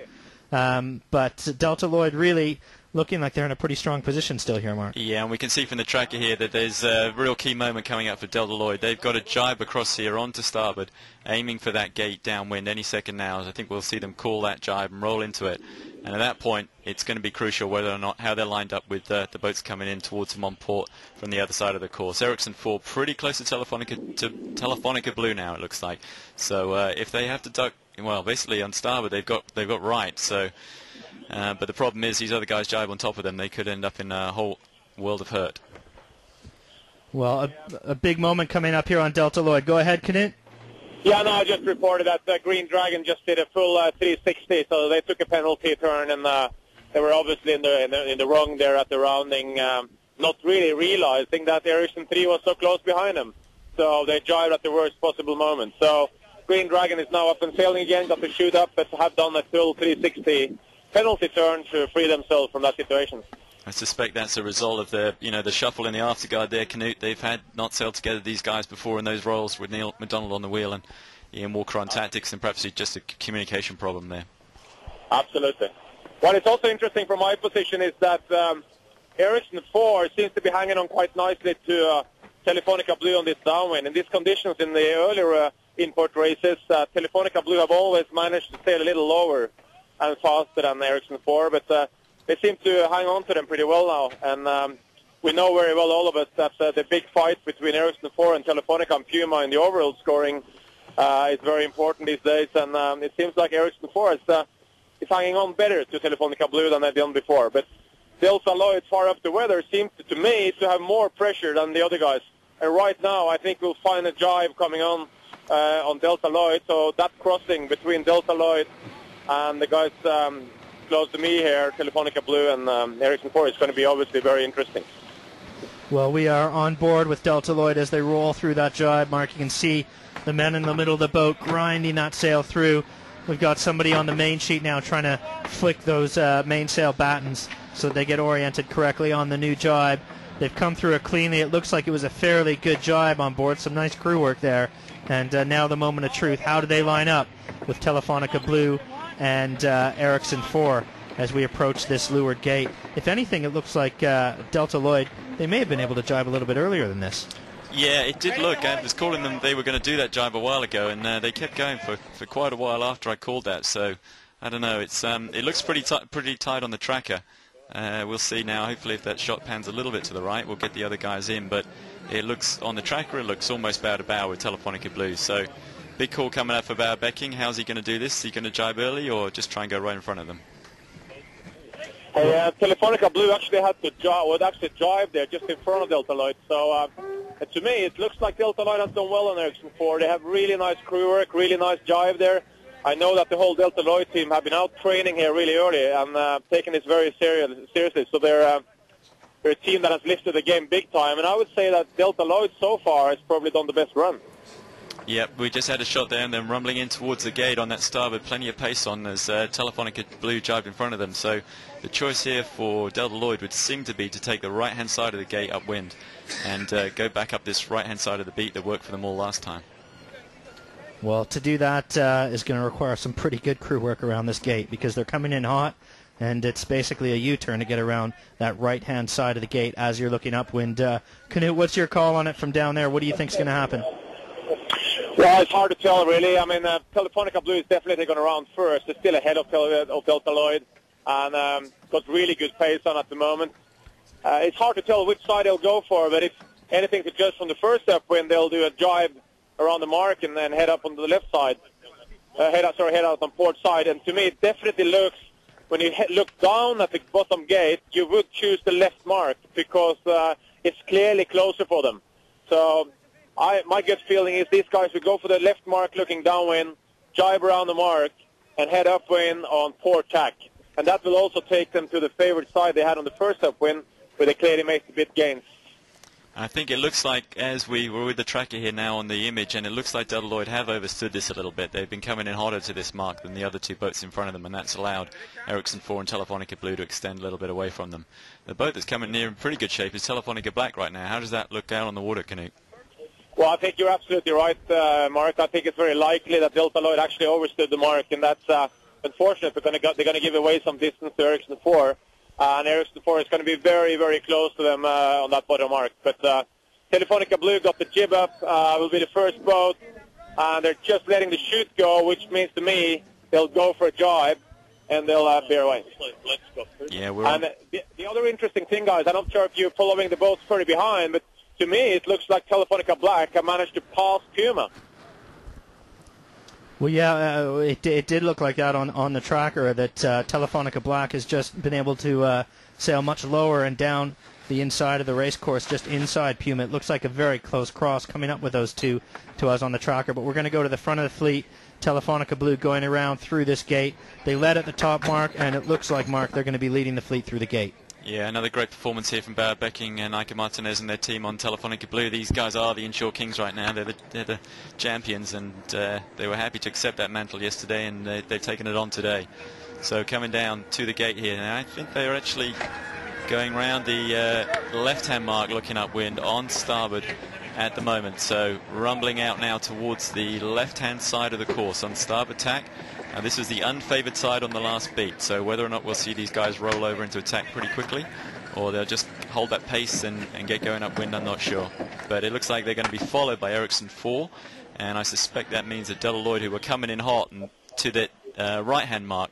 But Delta Lloyd really looking like they're in a pretty strong position still here, Mark. Yeah, and we can see from the tracker here that there's a real key moment coming up for Delta Lloyd. They've got a jibe across here onto starboard, aiming for that gate downwind any second now. I think we'll see them call that jibe and roll into it. And at that point, it's going to be crucial whether or not how they're lined up with the boats coming in towards them on port from the other side of the course. Ericsson 4 pretty close to Telefonica Blue now, it looks like. So if they have to duck, well, basically on starboard they've got right. So. But the problem is these other guys jibe on top of them. They could end up in a whole world of hurt. Well, a big moment coming up here on Delta Lloyd. Go ahead, Canute. Yeah, no, I just reported that Green Dragon just did a full 360, so they took a penalty turn, and they were obviously in the wrong there at the rounding, not really realizing that Ericsson 3 was so close behind them. So they jibed at the worst possible moment. So Green Dragon is now up and sailing again, got to shoot up, but have done a full 360 penalty turn to free themselves from that situation. I suspect that's a result of the shuffle in the afterguard there, Canute. They've had not sailed together these guys before in those roles with Neil McDonald on the wheel and Ian Walker on tactics, and perhaps it's just a communication problem there. Absolutely. What is also interesting from my position is that Ericsson 4 seems to be hanging on quite nicely to Telefonica Blue on this downwind. In these conditions in the earlier import races, Telefonica Blue have always managed to sail a little lower and faster than Ericsson 4, but they seem to hang on to them pretty well now. And we know very well, all of us, that the big fight between Ericsson 4 and Telefonica and Puma in the overall scoring is very important these days. And it seems like Ericsson 4 has is hanging on better to Telefonica Blue than they've done before. But Delta Lloyd far up the weather seems to me to have more pressure than the other guys. And right now I think we'll find a jibe coming on Delta Lloyd. So that crossing between Delta Lloyd and the guys close to me here, Telefonica Blue and Ericsson 4, is going to be obviously very interesting. Well, we are on board with Delta Lloyd as they roll through that jibe. Mark, you can see the men in the middle of the boat grinding that sail through. We've got somebody on the main sheet now trying to flick those mainsail battens so they get oriented correctly on the new jibe. They've come through it cleanly. It looks like it was a fairly good jibe on board. Some nice crew work there. And now the moment of truth. How do they line up with Telefonica Blue and Ericsson 4 as we approach this leeward gate? If anything, it looks like Delta Lloyd, they may have been able to jibe a little bit earlier than this. Yeah, it did look. I was calling them. They were going to do that jibe a while ago, and they kept going for quite a while after I called that. So I don't know. It's it looks pretty tight on the tracker. We'll see now. Hopefully, if that shot pans a little bit to the right, we'll get the other guys in. But it looks on the tracker. It looks almost bow to bow with Telefonica Blue. So big call coming up for Bauer Becking. How's he going to do this? Is he going to jibe early or just try and go right in front of them? Telefonica Blue actually had to jibe there just in front of Delta Lloyd. So to me, it looks like Delta Lloyd has done well on Ericsson 4. They have really nice crew work, really nice jibe there. I know that the whole Delta Lloyd team have been out training here really early and taking this very seriously. So they're a team that has lifted the game big time. And I would say that Delta Lloyd so far has probably done the best run. Yep, we just had a shot there and then rumbling in towards the gate on that starboard. Plenty of pace on as Telefonica Blue jibed in front of them. So the choice here for Delta Lloyd would seem to be to take the right-hand side of the gate upwind and go back up this right-hand side of the beat that worked for them all last time. Well, to do that is going to require some pretty good crew work around this gate because they're coming in hot, and it's basically a U-turn to get around that right-hand side of the gate as you're looking upwind. Knut, what's your call on it from down there? What do you think's going to happen? Well, it's hard to tell, really. I mean, Telefonica Blue is definitely going around first. They're still ahead of Delta Lloyd and got really good pace on at the moment. It's hard to tell which side they'll go for, but if anything to judge from the first upwind, they'll do a jibe around the mark and then head up on the left side. Head out on port side. And to me, it definitely looks, when you look down at the bottom gate, you would choose the left mark because it's clearly closer for them. So my gut feeling is these guys will go for the left mark looking downwind, jibe around the mark, and head upwind on port tack. And that will also take them to the favorite side they had on the first upwind, where they clearly make the bit gains. I think it looks like, as we were with the tracker here now on the image, and it looks like Delta Lloyd have overstood this a little bit. They've been coming in hotter to this mark than the other two boats in front of them, and that's allowed Ericsson 4 and Telefonica Blue to extend a little bit away from them. The boat that's coming near in pretty good shape is Telefonica Black right now. How does that look out on the water, Knut? Well, I think you're absolutely right, Mark. I think it's very likely that Delta Lloyd actually overstood the mark, and that's unfortunate because they're going to give away some distance to Ericsson 4. And Ericsson 4 is going to be very, very close to them on that bottom mark. But Telefonica Blue got the jib up, will be the first boat, and they're just letting the chute go, which means to me they'll go for a jibe, and they'll bear away. Let's go. Yeah, and the other interesting thing, guys, I'm not sure if you're following the boats further behind, but to me it looks like Telefonica Black have managed to pass Puma. Well, yeah, it did look like that on the tracker, that Telefonica Black has just been able to sail much lower and down the inside of the race course, just inside Puma. It looks like a very close cross coming up with those two to us on the tracker. But we're going to go to the front of the fleet. Telefonica Blue going around through this gate. They led at the top, Mark, and it looks like, Mark, they're going to be leading the fleet through the gate. Yeah, another great performance here from Bauer Becking and Ike Martinez and their team on Telefonica Blue. These guys are the inshore kings right now. They're the champions, and they were happy to accept that mantle yesterday, and they've taken it on today. So coming down to the gate here, now I think they're actually going round the left-hand mark, looking upwind on starboard at the moment. So rumbling out now towards the left-hand side of the course on starboard tack. Now this is the unfavored side on the last beat, so whether or not we'll see these guys roll over into attack pretty quickly, or they'll just hold that pace and get going upwind, I'm not sure. But it looks like they're going to be followed by Ericsson 4, and I suspect that means that Delta Lloyd, who were coming in hot and to that right-hand mark,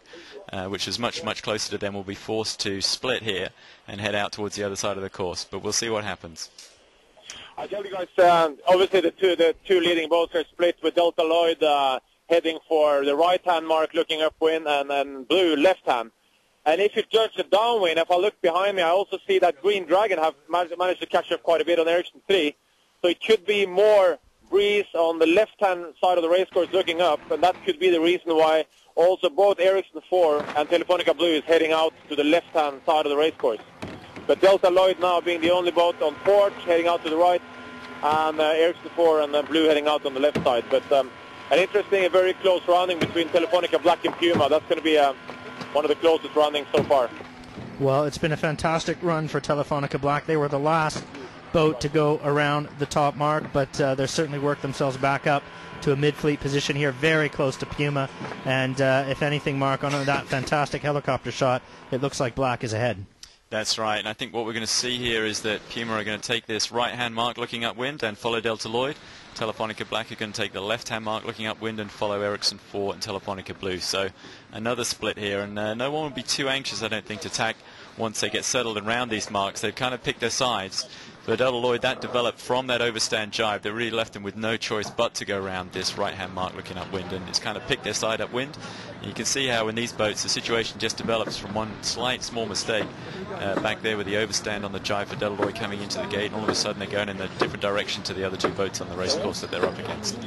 which is much, much closer to them, will be forced to split here and head out towards the other side of the course. But we'll see what happens. I tell you guys, obviously the two leading boats are split with Delta Lloyd heading for the right-hand mark, looking upwind, and then Blue left-hand. And if you judge the downwind, if I look behind me, I also see that Green Dragon have managed to catch up quite a bit on Ericsson 3. So it could be more breeze on the left-hand side of the racecourse looking up, and that could be the reason why also both Ericsson 4 and Telefonica Blue is heading out to the left-hand side of the racecourse. But Delta Lloyd now being the only boat on port, heading out to the right, and Ericsson 4 and Blue heading out on the left side. But an interesting and very close rounding between Telefonica Black and Puma. That's going to be one of the closest roundings so far. Well, it's been a fantastic run for Telefonica Black. They were the last boat to go around the top mark, but they've certainly worked themselves back up to a mid-fleet position here, very close to Puma. And if anything, Mark, on that fantastic helicopter shot, it looks like Black is ahead. That's right, and I think what we're going to see here is that Puma are going to take this right-hand mark looking upwind and follow Delta Lloyd. Telefonica Black are going to take the left-hand mark looking upwind and follow Ericsson 4 and Telefonica Blue. So another split here, and no one would be too anxious, I don't think, to tack once they get settled and round these marks. They've kind of picked their sides. For Delta Lloyd, that developed from that overstand jibe. They really left them with no choice but to go around this right-hand mark looking upwind, and it's kind of picked their side upwind. And you can see how in these boats the situation just develops from one slight small mistake back there with the overstand on the jibe for Delta Lloyd coming into the gate, and all of a sudden they're going in a different direction to the other two boats on the race course that they're up against.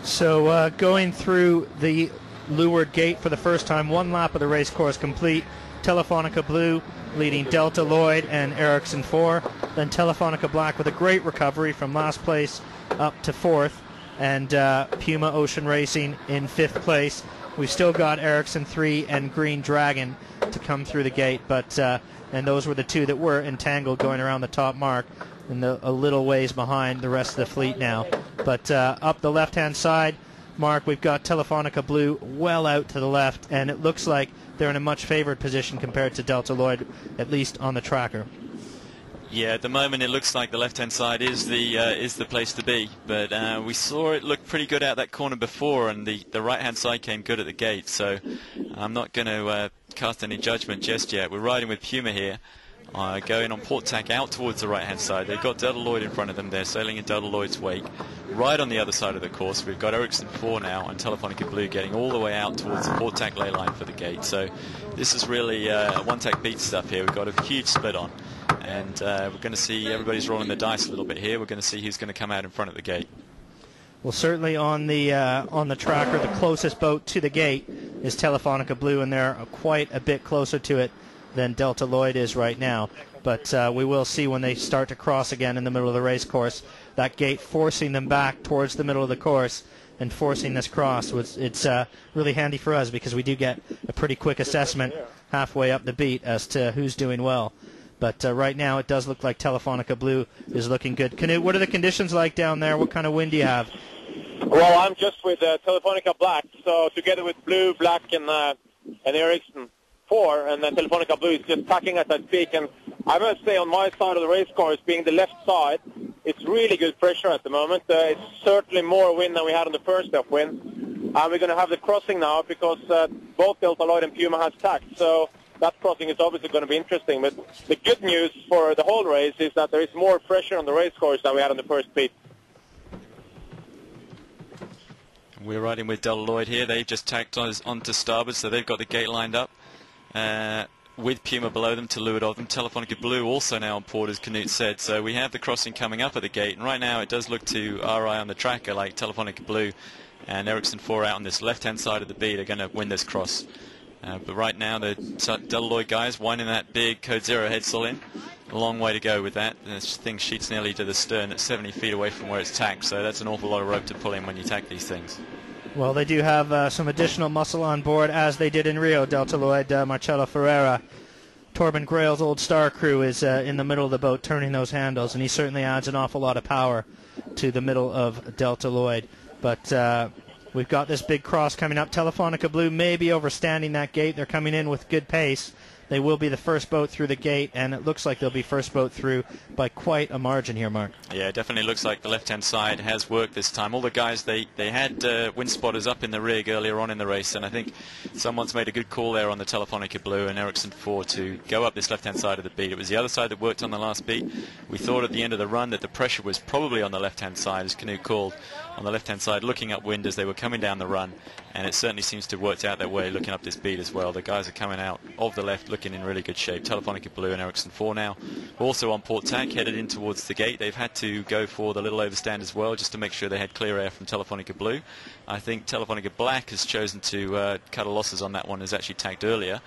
So going through the leeward gate for the first time, one lap of the race course complete. Telefonica Blue leading Delta Lloyd and Ericsson 4. Then Telefonica Black with a great recovery from last place up to 4th. And Puma Ocean Racing in 5th place. We've still got Ericsson 3 and Green Dragon to come through the gate. But and those were the two that were entangled going around the top mark, and a little ways behind the rest of the fleet now. But up the left-hand side, Mark, we've got Telefonica Blue well out to the left, and it looks like they're in a much favored position compared to Delta Lloyd, at least on the tracker. Yeah, at the moment it looks like the left-hand side is the place to be, but we saw it look pretty good out that corner before, and the right-hand side came good at the gate, so I'm not going to cast any judgment just yet. We're riding with Puma here, going on port tack out towards the right-hand side. They've got Delta Lloyd in front of them. They're sailing in Delta Lloyd's wake. Right on the other side of the course, we've got Ericsson 4 now and Telefonica Blue getting all the way out towards the port tack ley line for the gate. So this is really one-tack beat stuff here. We've got a huge split on, and we're going to see everybody's rolling the dice a little bit here. We're going to see who's going to come out in front of the gate. Well, certainly on the tracker, the closest boat to the gate is Telefonica Blue, and they're quite a bit closer to it than Delta Lloyd is right now. But we will see when they start to cross again in the middle of the race course, that gate forcing them back towards the middle of the course and forcing this cross. It's really handy for us because we do get a pretty quick assessment halfway up the beat as to who's doing well. But right now it does look like Telefonica Blue is looking good. Knut, what are the conditions like down there? What kind of wind do you have? Well, I'm just with Telefonica Black, so together with Blue, Black, and Ericsson 4, and then Telefonica Blue is just tacking as I speak. And I must say, on my side of the race course, being the left side, it's really good pressure at the moment. It's certainly more wind than we had on the first upwind. And we're going to have the crossing now because both Delta Lloyd and Puma has tacked. So that crossing is obviously going to be interesting. But the good news for the whole race is that there is more pressure on the race course than we had on the first beat. We're riding with Delta Lloyd here. They've just tacked onto starboard, so they've got the gate lined up. With Puma below them to leeward of them. Telefonica Blue also now on port, as Knut said. So we have the crossing coming up at the gate, and right now it does look to our eye on the tracker like Telefonica Blue and Ericsson 4 out on this left-hand side of the beat are going to win this cross. But right now the Delta Lloyd guys winding that big Code Zero headsail in. A long way to go with that. This thing sheets nearly to the stern at 70 feet away from where it's tacked, so that's an awful lot of rope to pull in when you tack these things. Well, they do have some additional muscle on board, as they did in Rio. Delta Lloyd, Marcello Ferreira, Torben Grail's old star crew is in the middle of the boat turning those handles, and he certainly adds an awful lot of power to the middle of Delta Lloyd. But we've got this big cross coming up. Telefonica Blue may be overstanding that gate. They're coming in with good pace, They will be the first boat through the gate, and it looks like they'll be first boat through by quite a margin here, Mark. Yeah, it definitely looks like the left-hand side has worked this time. All the guys, they had wind spotters up in the rig earlier on in the race, and I think someone's made a good call there on the Telefonica Blue and Ericsson 4 to go up this left-hand side of the beat. It was the other side that worked on the last beat. We thought at the end of the run that the pressure was probably on the left-hand side, as Canute called, on the left-hand side, looking upwind as they were coming down the run, and it certainly seems to have worked out that way looking up this beat as well. The guys are coming out of the left looking in really good shape. Telefonica Blue and Ericsson 4 now also on port tack, headed in towards the gate. They've had to go for the little overstand as well, just to make sure they had clear air from Telefonica Blue. I think Telefonica Black has chosen to cut her losses on that one, has actually tagged earlier,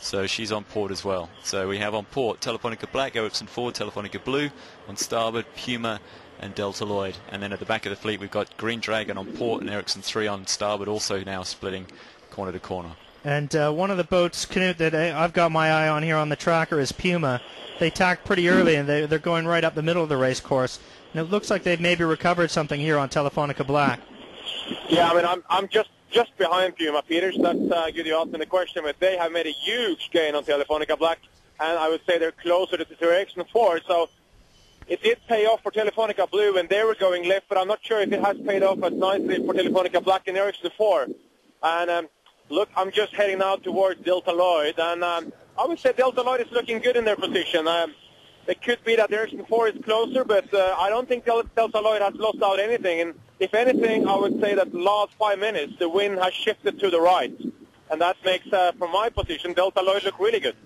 so she's on port as well. So we have on port Telefonica Black, Ericsson 4, Telefonica Blue, on starboard Puma and Delta Lloyd, and then at the back of the fleet we've got Green Dragon on port and Ericsson 3 on starboard, also now splitting corner to corner. And one of the boats, Canute, that I've got my eye on here on the tracker is Puma. They tacked pretty early, and they're going right up the middle of the race course. And it looks like they've maybe recovered something here on Telefonica Black. Yeah, I mean, I'm just behind Puma, Peters. That's good you asking the question, but they have made a huge gain on Telefonica Black, and I would say they're closer to Ericsson 4, so it did pay off for Telefonica Blue when they were going left, but I'm not sure if it has paid off as nicely for Telefonica Black and Ericsson 4. And look, I'm just heading now towards Delta Lloyd, and I would say Delta Lloyd is looking good in their position. It could be that Ericsson 4 is closer, but I don't think Delta Lloyd has lost out anything. And if anything, I would say that the last 5 minutes, the wind has shifted to the right. And that makes, from my position, Delta Lloyd look really good.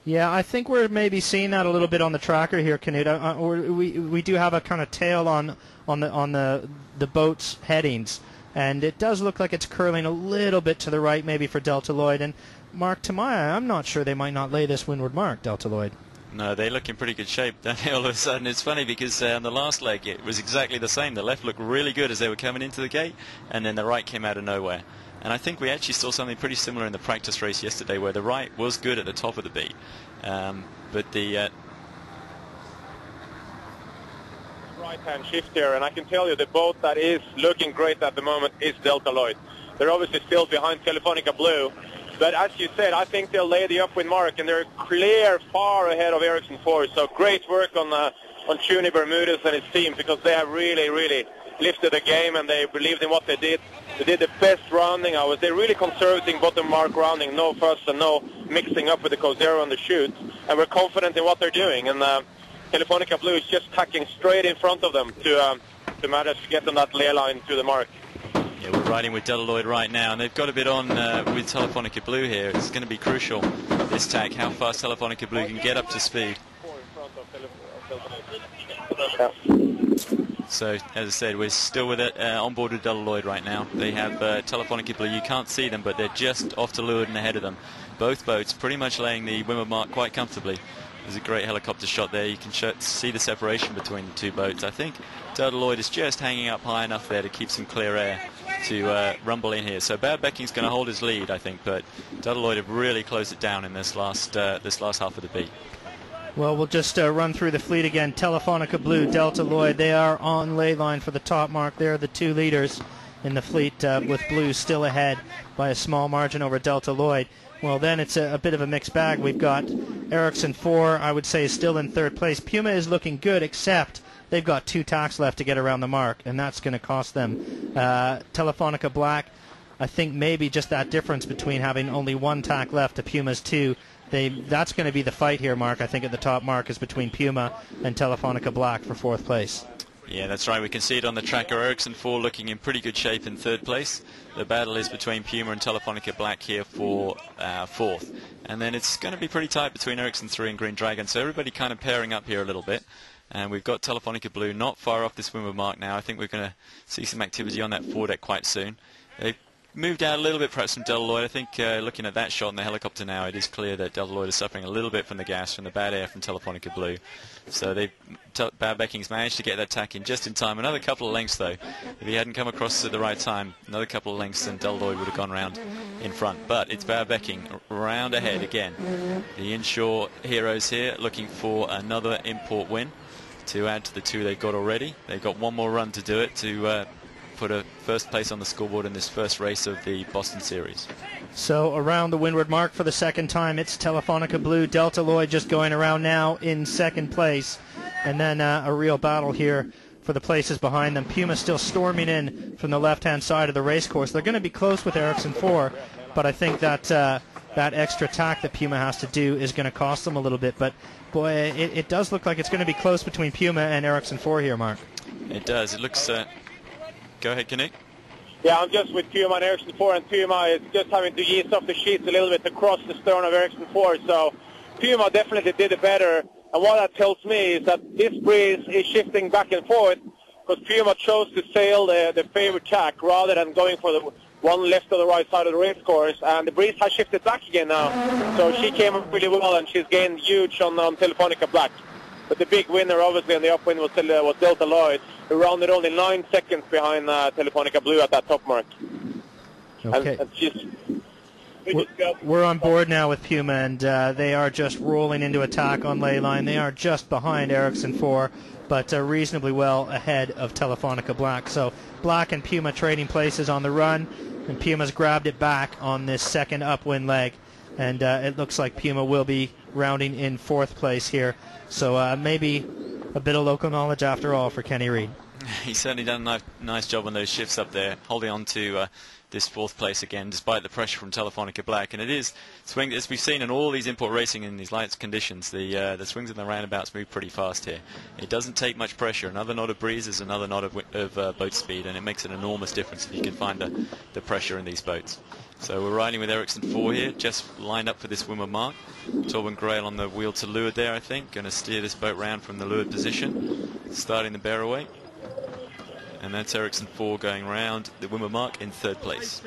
Yeah, I think we're maybe seeing that a little bit on the tracker here, Canute. We do have a kind of tail on the boat's headings, and it does look like it's curling a little bit to the right, maybe for Delta Lloyd. And Mark, to my eye, I'm not sure they might not lay this windward mark, Delta Lloyd. No, they look in pretty good shape. Then all of a sudden, it's funny because on the last leg it was exactly the same. The left looked really good as they were coming into the gate, and then the right came out of nowhere. And I think we actually saw something pretty similar in the practice race yesterday, where the right was good at the top of the beat, but the right-hand shift here, and I can tell you the boat that is looking great at the moment is Delta Lloyd. They're obviously still behind Telefonica Blue, but as you said, I think they'll lay the upwind mark, and they're clear far ahead of Ericsson 4. So great work on Chuni Bermudez and his team, because they have really lifted the game, and they believed in what they did. They did the best rounding. They're really conservative bottom mark rounding, no fuss and no mixing up with the Cozero on the chute, and we're confident in what they're doing. And Telefonica Blue is just tacking straight in front of them to manage to get on that lay line to the mark. Yeah, we're riding with Delta Lloyd right now, and they've got a bit on with Telefonica Blue here. It's going to be crucial, this tack, how fast Telefonica Blue can get up to speed. So, as I said, we're still with it on board with Delta Lloyd right now. They have Telefonica Blue. You can't see them, but they're just off to leeward and ahead of them. Both boats pretty much laying the windward mark quite comfortably. There's a great helicopter shot there. You can see the separation between the two boats. I think Delta Lloyd is just hanging up high enough there to keep some clear air to rumble in here. So Bad Becking's going to hold his lead, I think, but Delta Lloyd have really closed it down in this last half of the beat. Well, we'll just run through the fleet again. Telefonica Blue, Delta Lloyd, they are on lay line for the top mark. They're the two leaders in the fleet, with Blue still ahead by a small margin over Delta Lloyd. Well, then it's a bit of a mixed bag. We've got Ericsson 4, I would say, is still in third place. Puma is looking good, except they've got 2 tacks left to get around the mark, and that's going to cost them. Telefonica Black, I think maybe just that difference between having only 1 tack left to Puma's 2, that's going to be the fight here, Mark. I think at the top mark is between Puma and Telefonica Black for 4th place. Yeah, that's right. We can see it on the tracker. Ericsson 4 looking in pretty good shape in 3rd place. The battle is between Puma and Telefonica Black here for 4th. And then it's going to be pretty tight between Ericsson 3 and Green Dragon. So everybody kind of pairing up here a little bit. And we've got Telefonica Blue not far off this windward mark now. I think we're going to see some activity on that foredeck quite soon. They've moved out a little bit perhaps from Delta Lloyd. I think looking at that shot in the helicopter now, it is clear that Delta Lloyd is suffering a little bit from the gas, from the bad air from Telefonica Blue. So Bad Becking's managed to get that tack in just in time. Another couple of lengths though. If he hadn't come across at the right time, another couple of lengths and Delta Lloyd would have gone round in front. But it's Bad Becking round ahead again. The inshore heroes here looking for another import win to add to the 2 they've got already. They've got one more run to do it, to put a first place on the scoreboard in this first race of the Boston Series. So around the windward mark for the second time, it's Telefonica Blue. Delta Lloyd just going around now in second place. And then a real battle here for the places behind them. Puma still storming in from the left-hand side of the race course. They're going to be close with Ericsson 4, but I think that that extra tack that Puma has to do is going to cost them a little bit. But, boy, it does look like it's going to be close between Puma and Ericsson 4 here, Mark. It does. It looks... Go ahead, Knut. Yeah, I'm just with Puma and Ericsson 4, and Puma is just having to ease off the sheets a little bit to cross the stern of Ericsson 4. So Puma definitely did it better. And what that tells me is that this breeze is shifting back and forth because Puma chose to sail the favorite tack rather than going for the one left or the right side of the race course. And the breeze has shifted back again now. So she came up really well, and she's gained huge on Telefonica Black. But the big winner, obviously, on the upwind was Delta Lloyd, who rounded only 9 seconds behind Telefonica Blue at that top mark. Okay. We're on board now with Puma, and they are just rolling into attack on ley line. They are just behind Ericsson 4, but reasonably well ahead of Telefonica Black. So Black and Puma trading places on the run, and Puma's grabbed it back on this second upwind leg. And it looks like Puma will be rounding in fourth place here. So maybe a bit of local knowledge after all for Kenny Reed. He's certainly done a nice job on those shifts up there, holding on to this fourth place again, despite the pressure from Telefonica Black. And it is swing, as we've seen in all these import racing in these light conditions, the swings and the roundabouts move pretty fast here. It doesn't take much pressure. Another knot of breeze is another knot of boat speed, and it makes an enormous difference if you can find the pressure in these boats. So we're riding with Ericsson 4 here, just lined up for this windward mark. Torben Grail on the wheel to leeward there, I think. Going to steer this boat round from the leeward position, starting the bear away. And that's Ericsson 4 going round the windward mark in third place.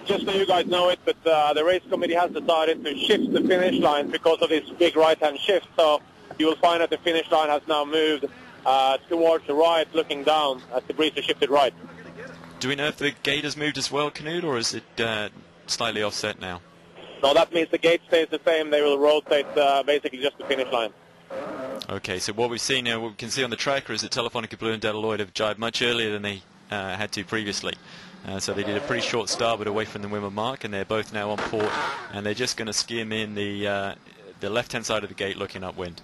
Just so you guys know it, but the race committee has decided to shift the finish line because of this big right-hand shift. So you will find that the finish line has now moved towards the right, looking down as the breeze has shifted right. Do we know if the gate has moved as well, Knut, or is it slightly offset now? No, that means the gate stays the same. They will rotate basically just the finish line. Okay, so what we've seen now, what we can see on the tracker is that Telefonica Blue and Delta Lloyd have jibed much earlier than they had to previously. So they did a pretty short starboard away from the windward mark, and they're both now on port, and they're just going to skim in the left-hand side of the gate looking upwind.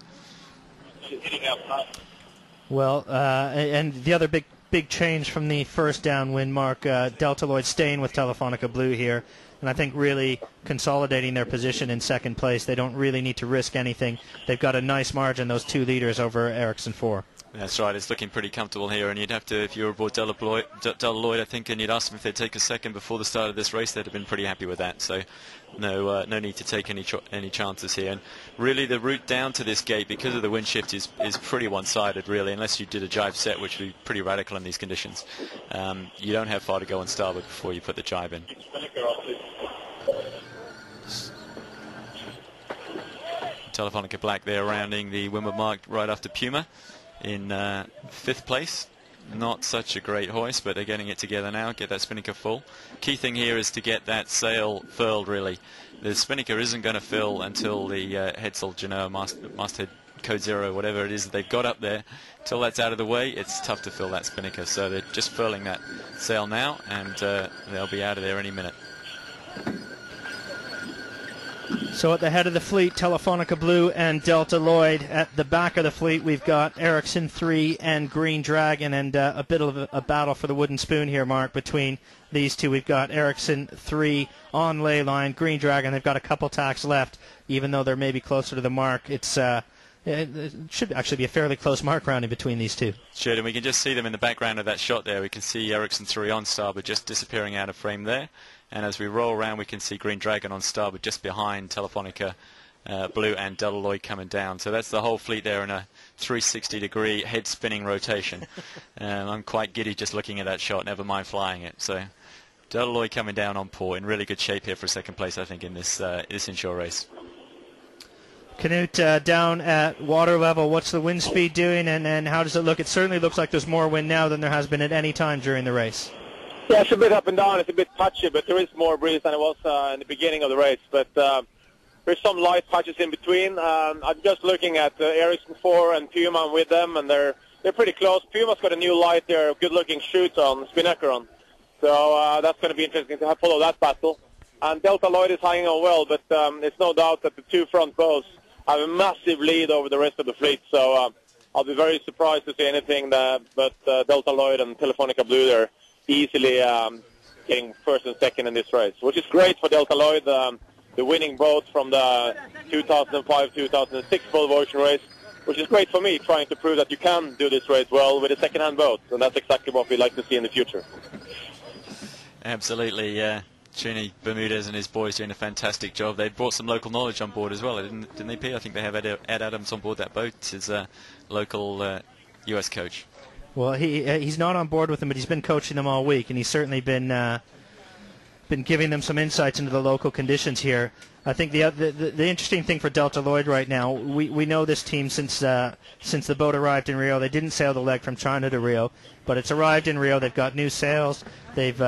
Well, and the other big change from the first downwind mark, Delta Lloyd staying with Telefonica Blue here, and I think really consolidating their position in second place. They don't really need to risk anything. They've got a nice margin, those 2 leaders over Ericsson 4. That's right, it's looking pretty comfortable here, and you'd have to, if you were aboard Delta Lloyd, I think, and you'd ask them if they'd take a second before the start of this race, they'd have been pretty happy with that. So no need to take any chances here. And really the route down to this gate, because of the wind shift, is pretty one-sided, really, unless you did a jibe set, which would be pretty radical in these conditions. You don't have far to go on starboard before you put the jibe in. Telefonica Black there rounding the windward mark right after Puma in fifth place. Not such a great hoist, but they're getting it together now, get that spinnaker full. Key thing here is to get that sail furled, really. The spinnaker isn't going to fill until the headsail Genoa masthead code 0, whatever it is that they've got up there. Until that's out of the way, it's tough to fill that spinnaker. So they're just furling that sail now, and they'll be out of there any minute. So at the head of the fleet, Telefonica Blue and Delta Lloyd. At the back of the fleet, we've got Ericsson 3 and Green Dragon, and a bit of a battle for the wooden spoon here, Mark, between these two. We've got Ericsson 3 on ley line, Green Dragon. They've got a couple tacks left, even though they're maybe closer to the mark. It should actually be a fairly close mark rounding between these two. Should, and we can just see them in the background of that shot there. We can see Ericsson 3 on starboard just disappearing out of frame there. And as we roll around, we can see Green Dragon on starboard just behind Telefonica Blue and Delta Lloyd coming down. So that's the whole fleet there in a 360-degree head-spinning rotation. I'm quite giddy just looking at that shot, never mind flying it. So Delta Lloyd coming down on port in really good shape here for second place, I think, in this inshore race. Knut, down at water level, what's the wind speed doing, and how does it look? It certainly looks like there's more wind now than there has been at any time during the race. Yeah, it's a bit up and down. It's a bit patchy, but there is more breeze than it was in the beginning of the race. But there's some light patches in between. I'm just looking at Ericsson 4 and Puma with them, and they're they're pretty close. Puma's got a new light there, good-looking chute on, spinnaker on. So that's going to be interesting to follow that battle. And Delta Lloyd is hanging on well, but it's no doubt that the two front bows have a massive lead over the rest of the fleet. So I'll be very surprised to see anything but Delta Lloyd and Telefonica Blue there easily getting first and second in this race, which is great for Delta Lloyd, the winning boat from the 2005-2006 Volvo Ocean race, which is great for me, trying to prove that you can do this race well with a second-hand boat, and that's exactly what we'd like to see in the future. Absolutely, Trini Bermudez and his boys doing a fantastic job. They brought some local knowledge on board as well, didn't they, P? I think they have Ed Adams on board that boat, his local US coach. Well, he's not on board with them, but he's been coaching them all week, and he's certainly been giving them some insights into the local conditions here. I think the interesting thing for Delta Lloyd right now, we know this team since the boat arrived in Rio. They didn't sail the leg from China to Rio, but it's arrived in Rio. They've got new sails. They've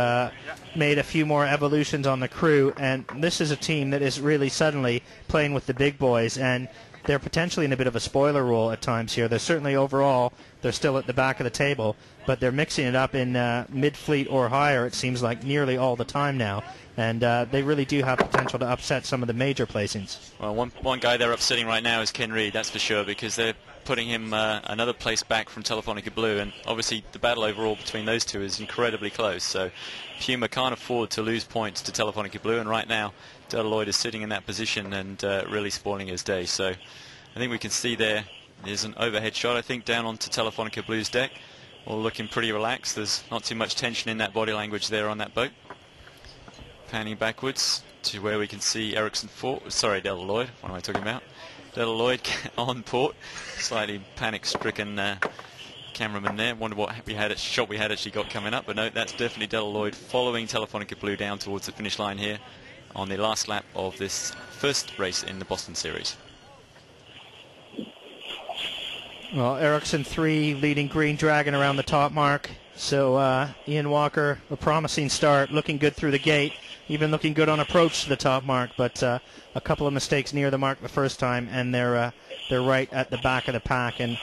made a few more evolutions on the crew, and this is a team that is really suddenly playing with the big boys, and they're potentially in a bit of a spoiler role at times here. They're certainly overall, they're still at the back of the table, but they're mixing it up in mid-fleet or higher, it seems like, nearly all the time now. And they really do have potential to upset some of the major placings. Well, one guy they're upsetting right now is Ken Reid, that's for sure, because they're putting him another place back from Telefonica Blue, and obviously the battle overall between those two is incredibly close. So Puma can't afford to lose points to Telefonica Blue, and right now Delta Lloyd is sitting in that position and really spoiling his day. So I think we can see there's an overhead shot, I think, down onto Telefonica Blue's deck. All looking pretty relaxed. There's not too much tension in that body language there on that boat. Panning backwards to where we can see Delta Lloyd, what am I talking about? Delta Lloyd on port. Slightly panic-stricken cameraman there. Wonder what shot we had actually got coming up, but no, that's definitely Delta Lloyd following Telefonica Blue down towards the finish line here on the last lap of this first race in the Boston Series. Well, Ericsson 3 leading Green Dragon around the top mark. So Ian Walker, a promising start, looking good through the gate, even looking good on approach to the top mark, but a couple of mistakes near the mark the first time, and they're right at the back of the pack and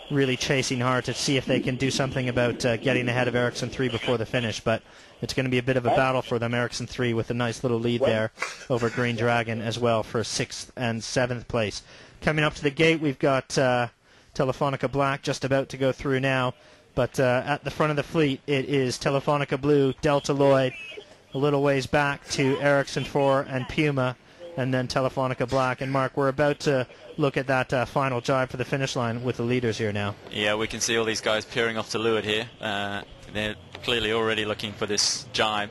really chasing hard to see if they can do something about getting ahead of Ericsson 3 before the finish. But it's going to be a bit of a battle for them. Ericsson 3 with a nice little lead there over Green Dragon as well for 6th and 7th place. Coming up to the gate, we've got Telefonica Black just about to go through now. But at the front of the fleet, it is Telefonica Blue, Delta Lloyd, a little ways back to Ericsson 4 and Puma, and then Telefonica Black. And Mark, we're about to look at that final jibe for the finish line with the leaders here now. Yeah, we can see all these guys peering off to leeward here. They're clearly already looking for this jibe,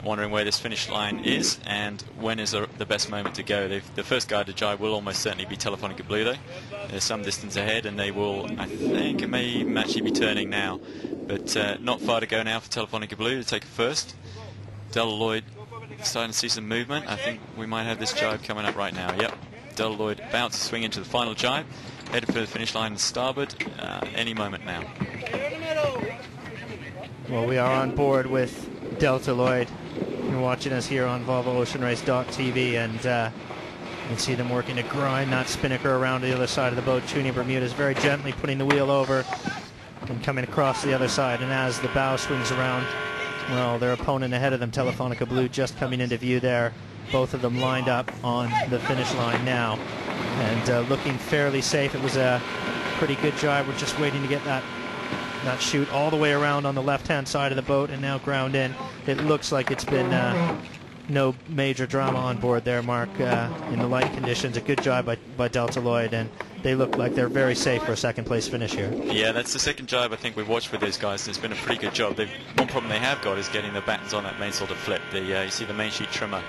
wondering where this finish line is and when is the best moment to go. The first guy to jibe will almost certainly be Telefonica Blue, though. There's some distance ahead, and they will, I think, it may even actually be turning now. But not far to go now for Telefonica Blue to take it first. Delta Lloyd starting to see some movement. I think we might have this jibe coming up right now. Yep, Delta Lloyd about to swing into the final jibe, headed for the finish line starboard any moment now. Well, we are on board with Delta Lloyd. You're watching us here on VolvoOceanRace.tv, and you can see them working to grind that spinnaker around to the other side of the boat. Trini Bermudez very gently putting the wheel over and coming across the other side. And as the bow swings around, well, their opponent ahead of them, Telefonica Blue, just coming into view there. Both of them lined up on the finish line now and looking fairly safe. It was a pretty good jibe. We're just waiting to get that chute all the way around on the left-hand side of the boat and now ground in. It looks like it's been no major drama on board there, Mark, in the light conditions. A good job by Delta Lloyd, and they look like they're very safe for a second-place finish here. Yeah, that's the second jibe I think we've watched with these guys, and it's been a pretty good job. One problem they have got is getting the battens on that mainsail to flip. You see the main sheet trimmer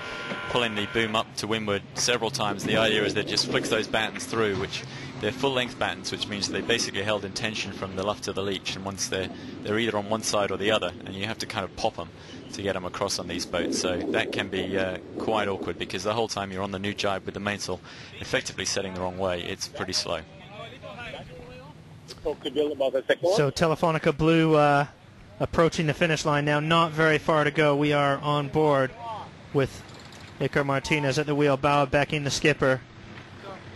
pulling the boom up to windward several times. The idea is that it just flicks those battens through, which they're full-length battens, which means they basically held in tension from the luff to the leech, and once they're either on one side or the other, and you have to kind of pop them to get them across on these boats. So that can be quite awkward, because the whole time you're on the new jibe with the mainsail effectively setting the wrong way, it's pretty slow. So Telefonica Blue approaching the finish line now, not very far to go. We are on board with Iker Martinez at the wheel, bow becking the skipper,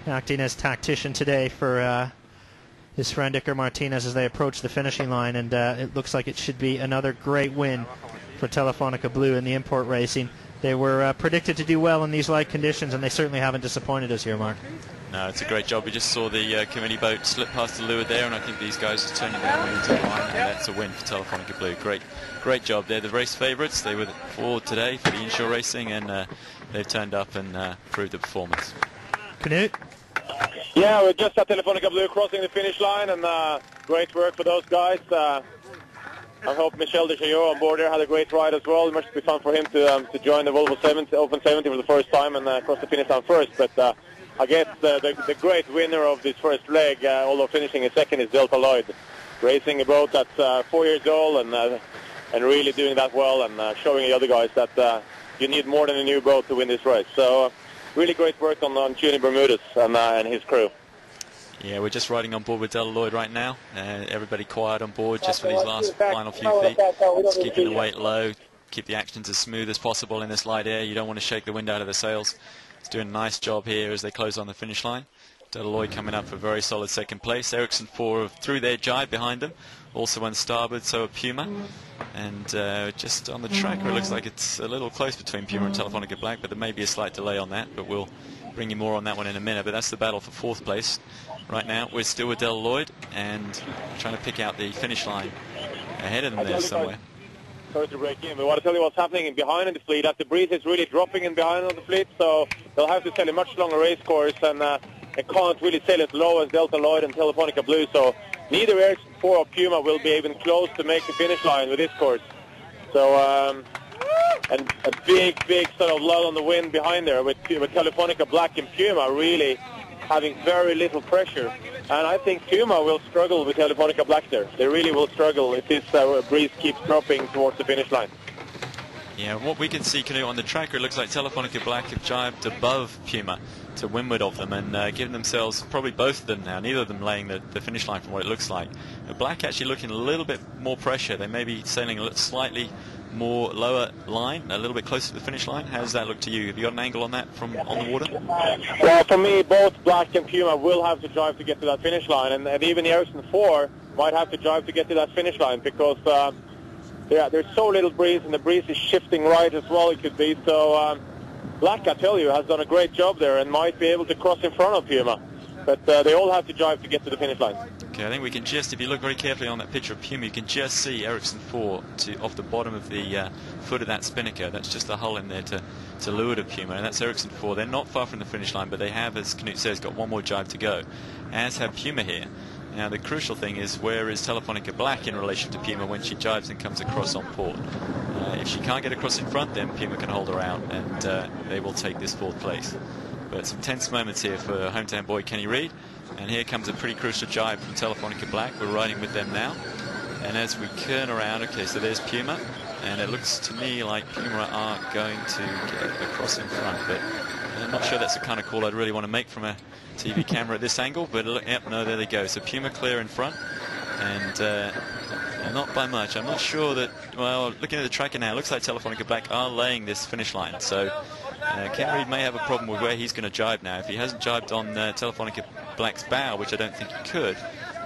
acting as tactician today for his friend Iker Martinez as they approach the finishing line, and it looks like it should be another great win for Telefonica Blue in the import racing. They were predicted to do well in these light conditions, and they certainly haven't disappointed us here, Mark. No, it's a great job. We just saw the committee boat slip past the leeward there, and I think these guys are turning down into the line, and that's a win for Telefonica Blue. Great job. They're the race favourites. They were forward today for the inshore racing, and they've turned up and proved the performance. Knut? Yeah, we're just at Telefonica Blue crossing the finish line, and great work for those guys. I hope Michel Dechaillot on board there had a great ride as well. It must be fun for him to join the Volvo Open 70 for the first time and cross the finish line first. But I guess the great winner of this first leg, although finishing in second, is Delta Lloyd, racing a boat that's 4 years old and really doing that well, and showing the other guys that you need more than a new boat to win this race. So really great work on Tony Bermudez and his crew. Yeah, we're just riding on board with Delta Lloyd right now. Everybody quiet on board just for these last final few feet. Just keeping the weight low, keep the actions as smooth as possible in this light air. You don't want to shake the wind out of the sails. He's doing a nice job here as they close on the finish line. Delta Lloyd coming up for a very solid second place. Ericsson 4 through their jibe behind them. Also on starboard, so a Puma. And just on the tracker, it looks like it's a little close between Puma and Telefonica Black, but there may be a slight delay on that, but we'll bring you more on that one in a minute. But that's the battle for fourth place. Right now, we're still with Delta Lloyd and trying to pick out the finish line ahead of them there somewhere. Sorry to break in, but I want to tell you what's happening behind in the fleet. As the breeze is really dropping in behind on the fleet, so they'll have to sail a much longer race course, and they can't really sail as low as Delta Lloyd and Telefonica Blue. So neither Ericsson 4 or Puma will be even close to make the finish line with this course. So and a big sort of lull on the wind behind there with Telefonica Black and Puma really having very little pressure. And I think Puma will struggle with Telefonica Black there. They really will struggle if this breeze keeps dropping towards the finish line. Yeah, what we can see, Knut, on the tracker, it looks like Telefonica Black have jibed above Puma to windward of them and given themselves, probably both of them now, neither of them laying the finish line from what it looks like. But Black actually looking a little bit more pressure. They may be sailing a slightly more lower line, a little bit closer to the finish line. How does that look to you? Have you got an angle on that from on the water? Well, for me, both Black and Puma will have to drive to get to that finish line, and even the Ericsson 4 might have to drive to get to that finish line because there's so little breeze, and the breeze is shifting right as well, it could be. So Black, I tell you, has done a great job there and might be able to cross in front of Puma. But they all have to drive to get to the finish line. Okay, I think we can just, if you look very carefully on that picture of Puma, you can just see Ericsson 4 off the bottom of the foot of that spinnaker. That's just a hull in there to leeward of Puma, and that's Ericsson 4. They're not far from the finish line, but they have, as Knut says, got one more jibe to go, as have Puma here. Now, the crucial thing is, where is Telefonica Black in relation to Puma when she jibes and comes across on port? If she can't get across in front, then Puma can hold her out, and they will take this fourth place. But some tense moments here for hometown boy Kenny Reid. And here comes a pretty crucial jibe from Telefonica Black. We're riding with them now. And as we turn around, okay, so there's Puma. And it looks to me like Puma are going to get across in front. But I'm not sure that's the kind of call I'd really want to make from a TV camera at this angle. But yep, no, there they go. So Puma clear in front. And not by much. I'm not sure that, well, looking at the tracker now, it looks like Telefonica Black are laying this finish line. So Ken Reid may have a problem with where he's going to jibe now. If he hasn't jibed on Telefonica Black's bow, which I don't think he could.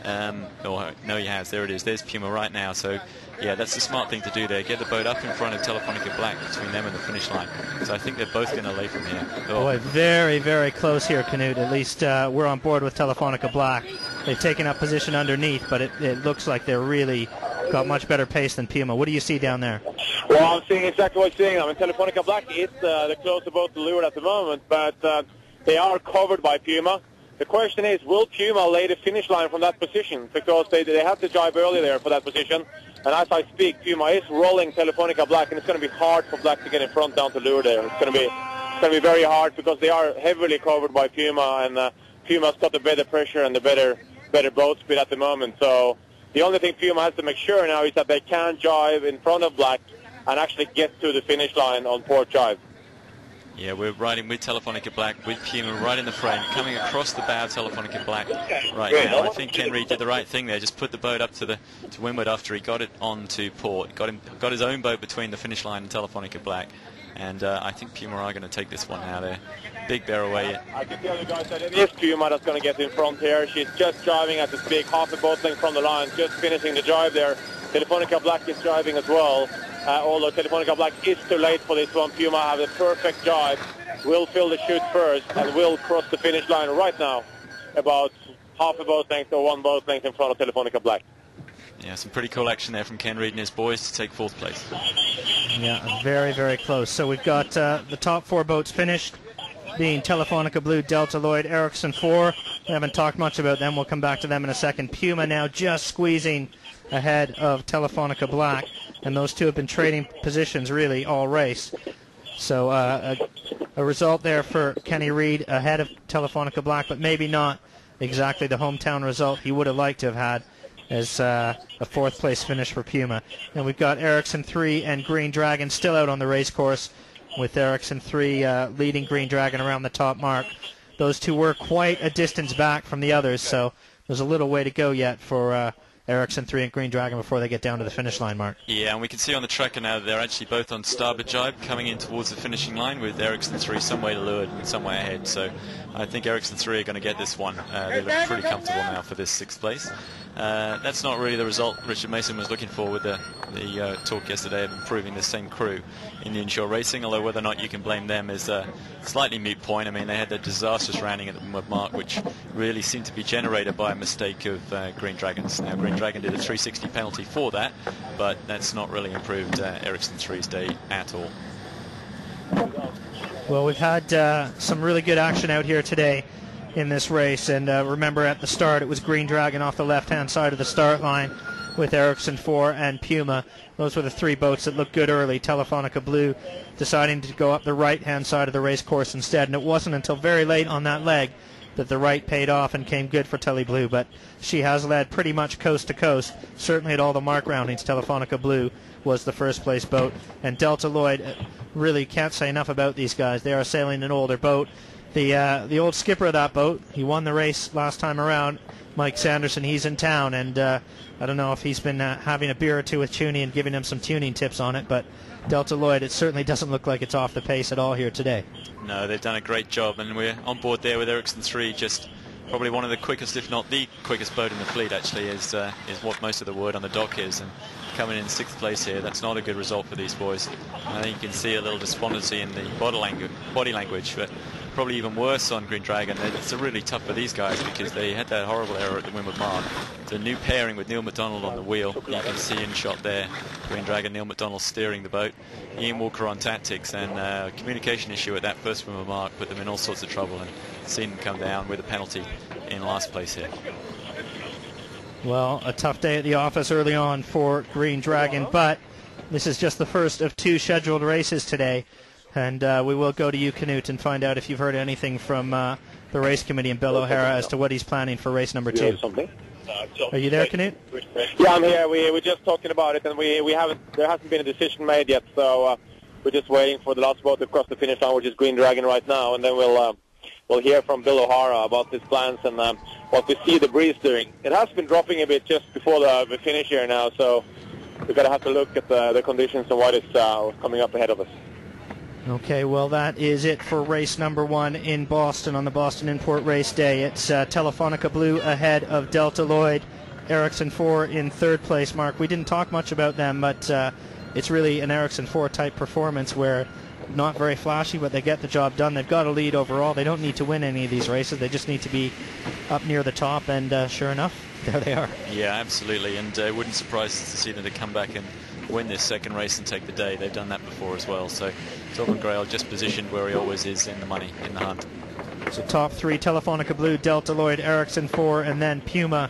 No, he has. There it is. There's Puma right now. So, yeah, that's the smart thing to do there. Get the boat up in front of Telefonica Black between them and the finish line. So I think they're both going to lay from here. Oh. Boy, very, very close here, Knut. At least we're on board with Telefonica Black. They've taken up position underneath, but it looks like they're really got much better pace than Puma. What do you see down there? Well, I'm seeing exactly what you're saying. I mean, Telefonica Black is the closer boat to leeward at the moment, but they are covered by Puma. The question is, will Puma lay the finish line from that position? Because they have to jibe early there for that position. And as I speak, Puma is rolling Telefonica Black, and it's going to be hard for Black to get in front down to leeward there. It's going to be very hard because they are heavily covered by Puma, and Puma's got the better pressure and the better boat speed at the moment. So the only thing Puma has to make sure now is that they can jibe in front of Black and actually get to the finish line on port jibe. Yeah, we're riding with Telefonica Black, with Puma right in the frame, coming across the bow of Telefonica Black right now. I think Ken Reid did the right thing there, just put the boat up to windward after he got it onto port. Got his own boat between the finish line and Telefonica Black. And I think Puma are going to take this one now. They're big bear away. I can tell you guys that it is Puma that's going to get in front here. She's just driving at this big half a boat length from the line, just finishing the drive there. Telefonica Black is driving as well, although Telefonica Black is too late for this one. Puma have a perfect drive, will fill the chute first, and will cross the finish line right now, about half a boat length or one boat length in front of Telefonica Black. Yeah, some pretty cool action there from Ken Reid and his boys to take 4th place. Yeah, very, very close. So we've got the top 4 boats finished, being Telefonica Blue, Delta Lloyd, Ericsson 4. We haven't talked much about them. We'll come back to them in a second. Puma now just squeezing ahead of Telefonica Black, and those two have been trading positions really all race. So a result there for Kenny Reid ahead of Telefonica Black, but maybe not exactly the hometown result he would have liked to have had, as a 4th place finish for Puma. And we've got Ericsson 3 and Green Dragon still out on the race course, with Ericsson 3 leading Green Dragon around the top mark. Those two were quite a distance back from the others, so there's a little way to go yet for Ericsson 3 and Green Dragon before they get down to the finish line, Mark. Yeah, and we can see on the tracker now that they're actually both on starboard jibe coming in towards the finishing line, with Ericsson 3 some way to leeward and some way ahead. So I think Ericsson 3 are going to get this one. They look pretty comfortable now for this 6th place. That's not really the result Richard Mason was looking for with the talk yesterday of improving the same crew in the inshore racing, although whether or not you can blame them is a slightly moot point. I mean, they had that disastrous landing at the Windward Mark, which really seemed to be generated by a mistake of Green Dragon's. Now, Green Dragon did a 360 penalty for that, but that's not really improved Ericsson 3's day at all. Well, we've had some really good action out here today in this race, and remember at the start it was Green Dragon off the left-hand side of the start line with Ericsson 4 and Puma. Those were the 3 boats that looked good early. Telefonica Blue deciding to go up the right-hand side of the race course instead, and it wasn't until very late on that leg that the right paid off and came good for Tele Blue, but she has led pretty much coast to coast. Certainly at all the mark roundings, Telefonica Blue was the 1st place boat, and Delta Lloyd, really can't say enough about these guys. They are sailing an older boat. The old skipper of that boat, he won the race last time around, Mike Sanderson. He's in town, and I don't know if he's been having a beer or two with Tuning and giving him some tuning tips on it, but Delta Lloyd, it certainly doesn't look like it's off the pace at all here today. No, they've done a great job, and we're on board there with Ericsson 3, just probably one of the quickest, if not the quickest boat in the fleet, actually, is what most of the word on the dock is. And coming in 6th place here, that's not a good result for these boys. I think you can see a little despondency in the body language, but probably even worse on Green Dragon. It's really tough for these guys because they had that horrible error at the Windward Mark. It's a new pairing with Neil McDonald on the wheel. You can see in shot there, Green Dragon, Neil McDonald steering the boat, Ian Walker on tactics, and communication issue at that first Windward Mark put them in all sorts of trouble, and seen them come down with a penalty in last place here. Well, a tough day at the office early on for Green Dragon, but this is just the first of 2 scheduled races today. And we will go to you, Canute, and find out if you've heard anything from the race committee in Bill O'Hara as to what he's planning for race number 2. Are you there, Canute? Yeah, I'm here. We're just talking about it, and there hasn't been a decision made yet, so we're just waiting for the last boat to cross the finish line, which is Green Dragon right now, and then we'll hear from Bill O'Hara about his plans and what we see the breeze doing. It has been dropping a bit just before the finish here now, so we're going to have to look at the conditions and what is coming up ahead of us. Okay, well, that is it for race number 1 in Boston on the Boston Import Race Day. It's Telefonica Blue ahead of Delta Lloyd, Ericsson 4 in 3rd place. Mark, we didn't talk much about them, but it's really an Ericsson 4 type performance where not very flashy, but they get the job done. They've got a lead overall. They don't need to win any of these races. They just need to be up near the top, and sure enough, there they are. Yeah, absolutely, and it wouldn't surprise us to see them to come back and win this 2nd race and take the day. They've done that before as well. So Torben Grail just positioned where he always is in the money, in the hunt. So top 3, Telefonica Blue, Delta Lloyd, Ericsson 4, and then Puma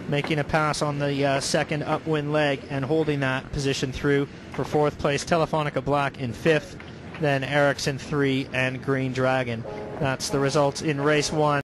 making a pass on the 2nd upwind leg and holding that position through for 4th place. Telefonica Black in 5th, then Ericsson 3 and Green Dragon. That's the results in race 1.